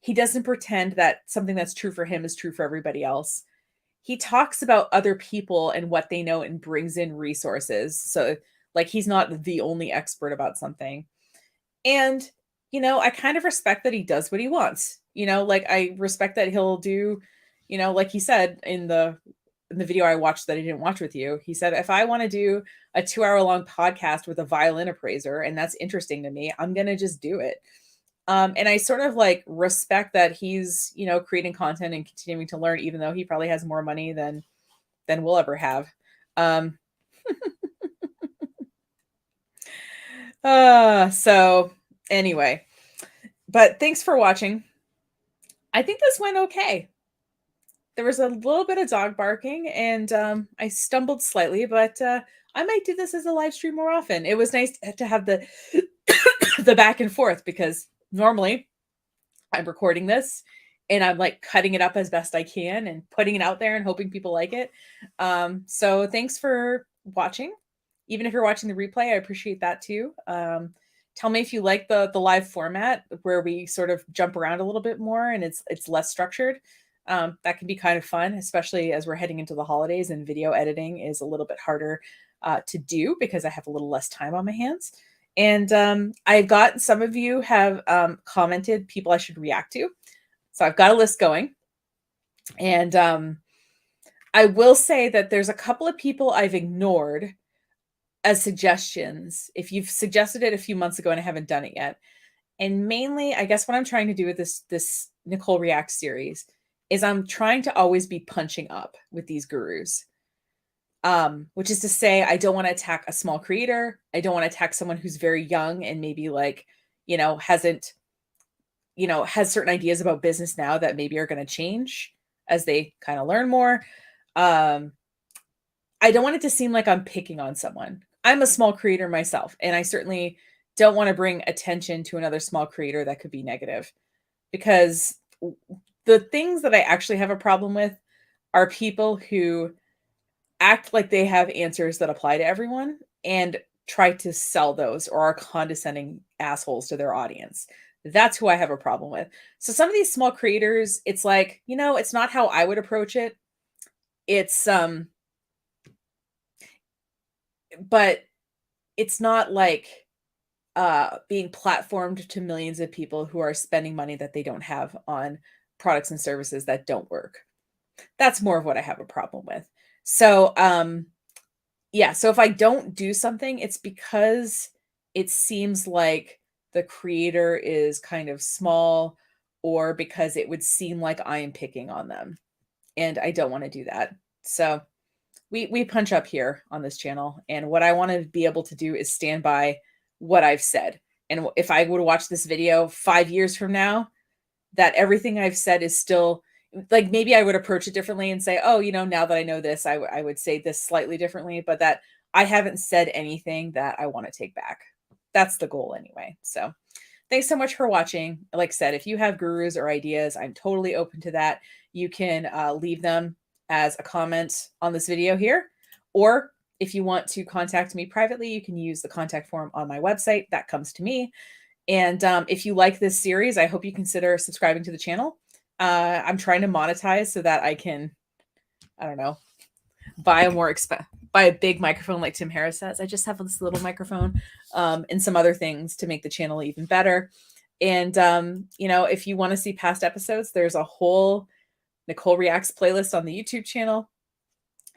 He doesn't pretend that something that's true for him is true for everybody else. he talks about other people and what they know and brings in resources. So like he's not the only expert about something. And, I kind of respect that he does what he wants. Like I respect that he'll do, like he said in the video I watched that I didn't watch with you, he said, if I want to do a 2-hour long podcast with a violin appraiser and that's interesting to me, I'm going to just do it. And I sort of like respect that he's, creating content and continuing to learn, even though he probably has more money than we'll ever have. So anyway, but thanks for watching. I think this went okay. There was a little bit of dog barking and I stumbled slightly, but I might do this as a live stream more often. It was nice to have the the back and forth, because normally I'm recording this and I'm like cutting it up as best I can and putting it out there and hoping people like it. So thanks for watching. Even if you're watching the replay, I appreciate that too. Tell me if you like the live format where we sort of jump around a little bit more and it's less structured. That can be kind of fun, especially as we're heading into the holidays and video editing is a little bit harder to do because I have a little less time on my hands. And I've got, some of you have commented people I should react to. So I've got a list going. And I will say that there's a couple of people I've ignored as suggestions. If you've suggested it a few months ago and I haven't done it yet. And mainly, I guess what I'm trying to do with this Nicole Reacts series is I'm trying to always be punching up with these gurus. Which is to say, I don't want to attack a small creator. I don't want to attack someone who's very young and maybe like, hasn't, has certain ideas about business now that maybe are going to change as they kind of learn more. I don't want it to seem like I'm picking on someone. I'm a small creator myself, and I certainly don't want to bring attention to another small creator that could be negative, because the things that I actually have a problem with are people who act like they have answers that apply to everyone and try to sell those, or are condescending assholes to their audience. That's who I have a problem with. So some of these small creators, it's like, it's not how I would approach it. It's but it's not like being platformed to millions of people who are spending money that they don't have on products and services that don't work. That's more of what I have a problem with. So, yeah, so if I don't do something, it's because it seems like the creator is kind of small, or because it would seem like I am picking on them. And I don't want to do that. So we punch up here on this channel. And what I want to be able to do is stand by what I've said. And if I would watch this video 5 years from now, that everything I've said is still, like, maybe I would approach it differently and say, oh, now that I know this, I would say this slightly differently, but that I haven't said anything that I want to take back. That's the goal anyway. So thanks so much for watching. Like I said, if you have gurus or ideas, I'm totally open to that. You can leave them as a comment on this video here, or if you want to contact me privately, you can use the contact form on my website. That comes to me. And if you like this series, I hope you consider subscribing to the channel. I'm trying to monetize so that I can, I don't know, buy a big microphone like Tim Harris says. I just have this little microphone and some other things to make the channel even better. And, if you want to see past episodes, there's a whole Nicole Reacts playlist on the YouTube channel.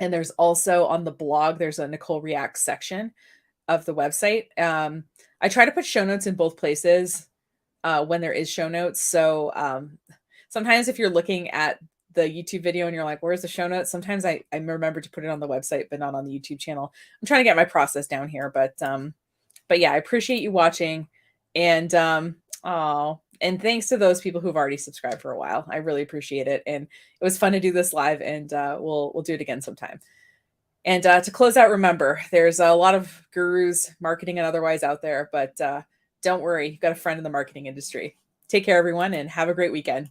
And there's also on the blog, there's a Nicole Reacts section of the website. I try to put show notes in both places when there is show notes. So sometimes if you're looking at the YouTube video and you're like, where's the show notes? Sometimes I remember to put it on the website, but not on the YouTube channel. I'm trying to get my process down here, but yeah, I appreciate you watching. And and thanks to those people who've already subscribed for a while. I really appreciate it. And it was fun to do this live, and we'll do it again sometime. And to close out, remember, there's a lot of gurus, marketing and otherwise, out there, but don't worry, you've got a friend in the marketing industry. Take care, everyone, and have a great weekend.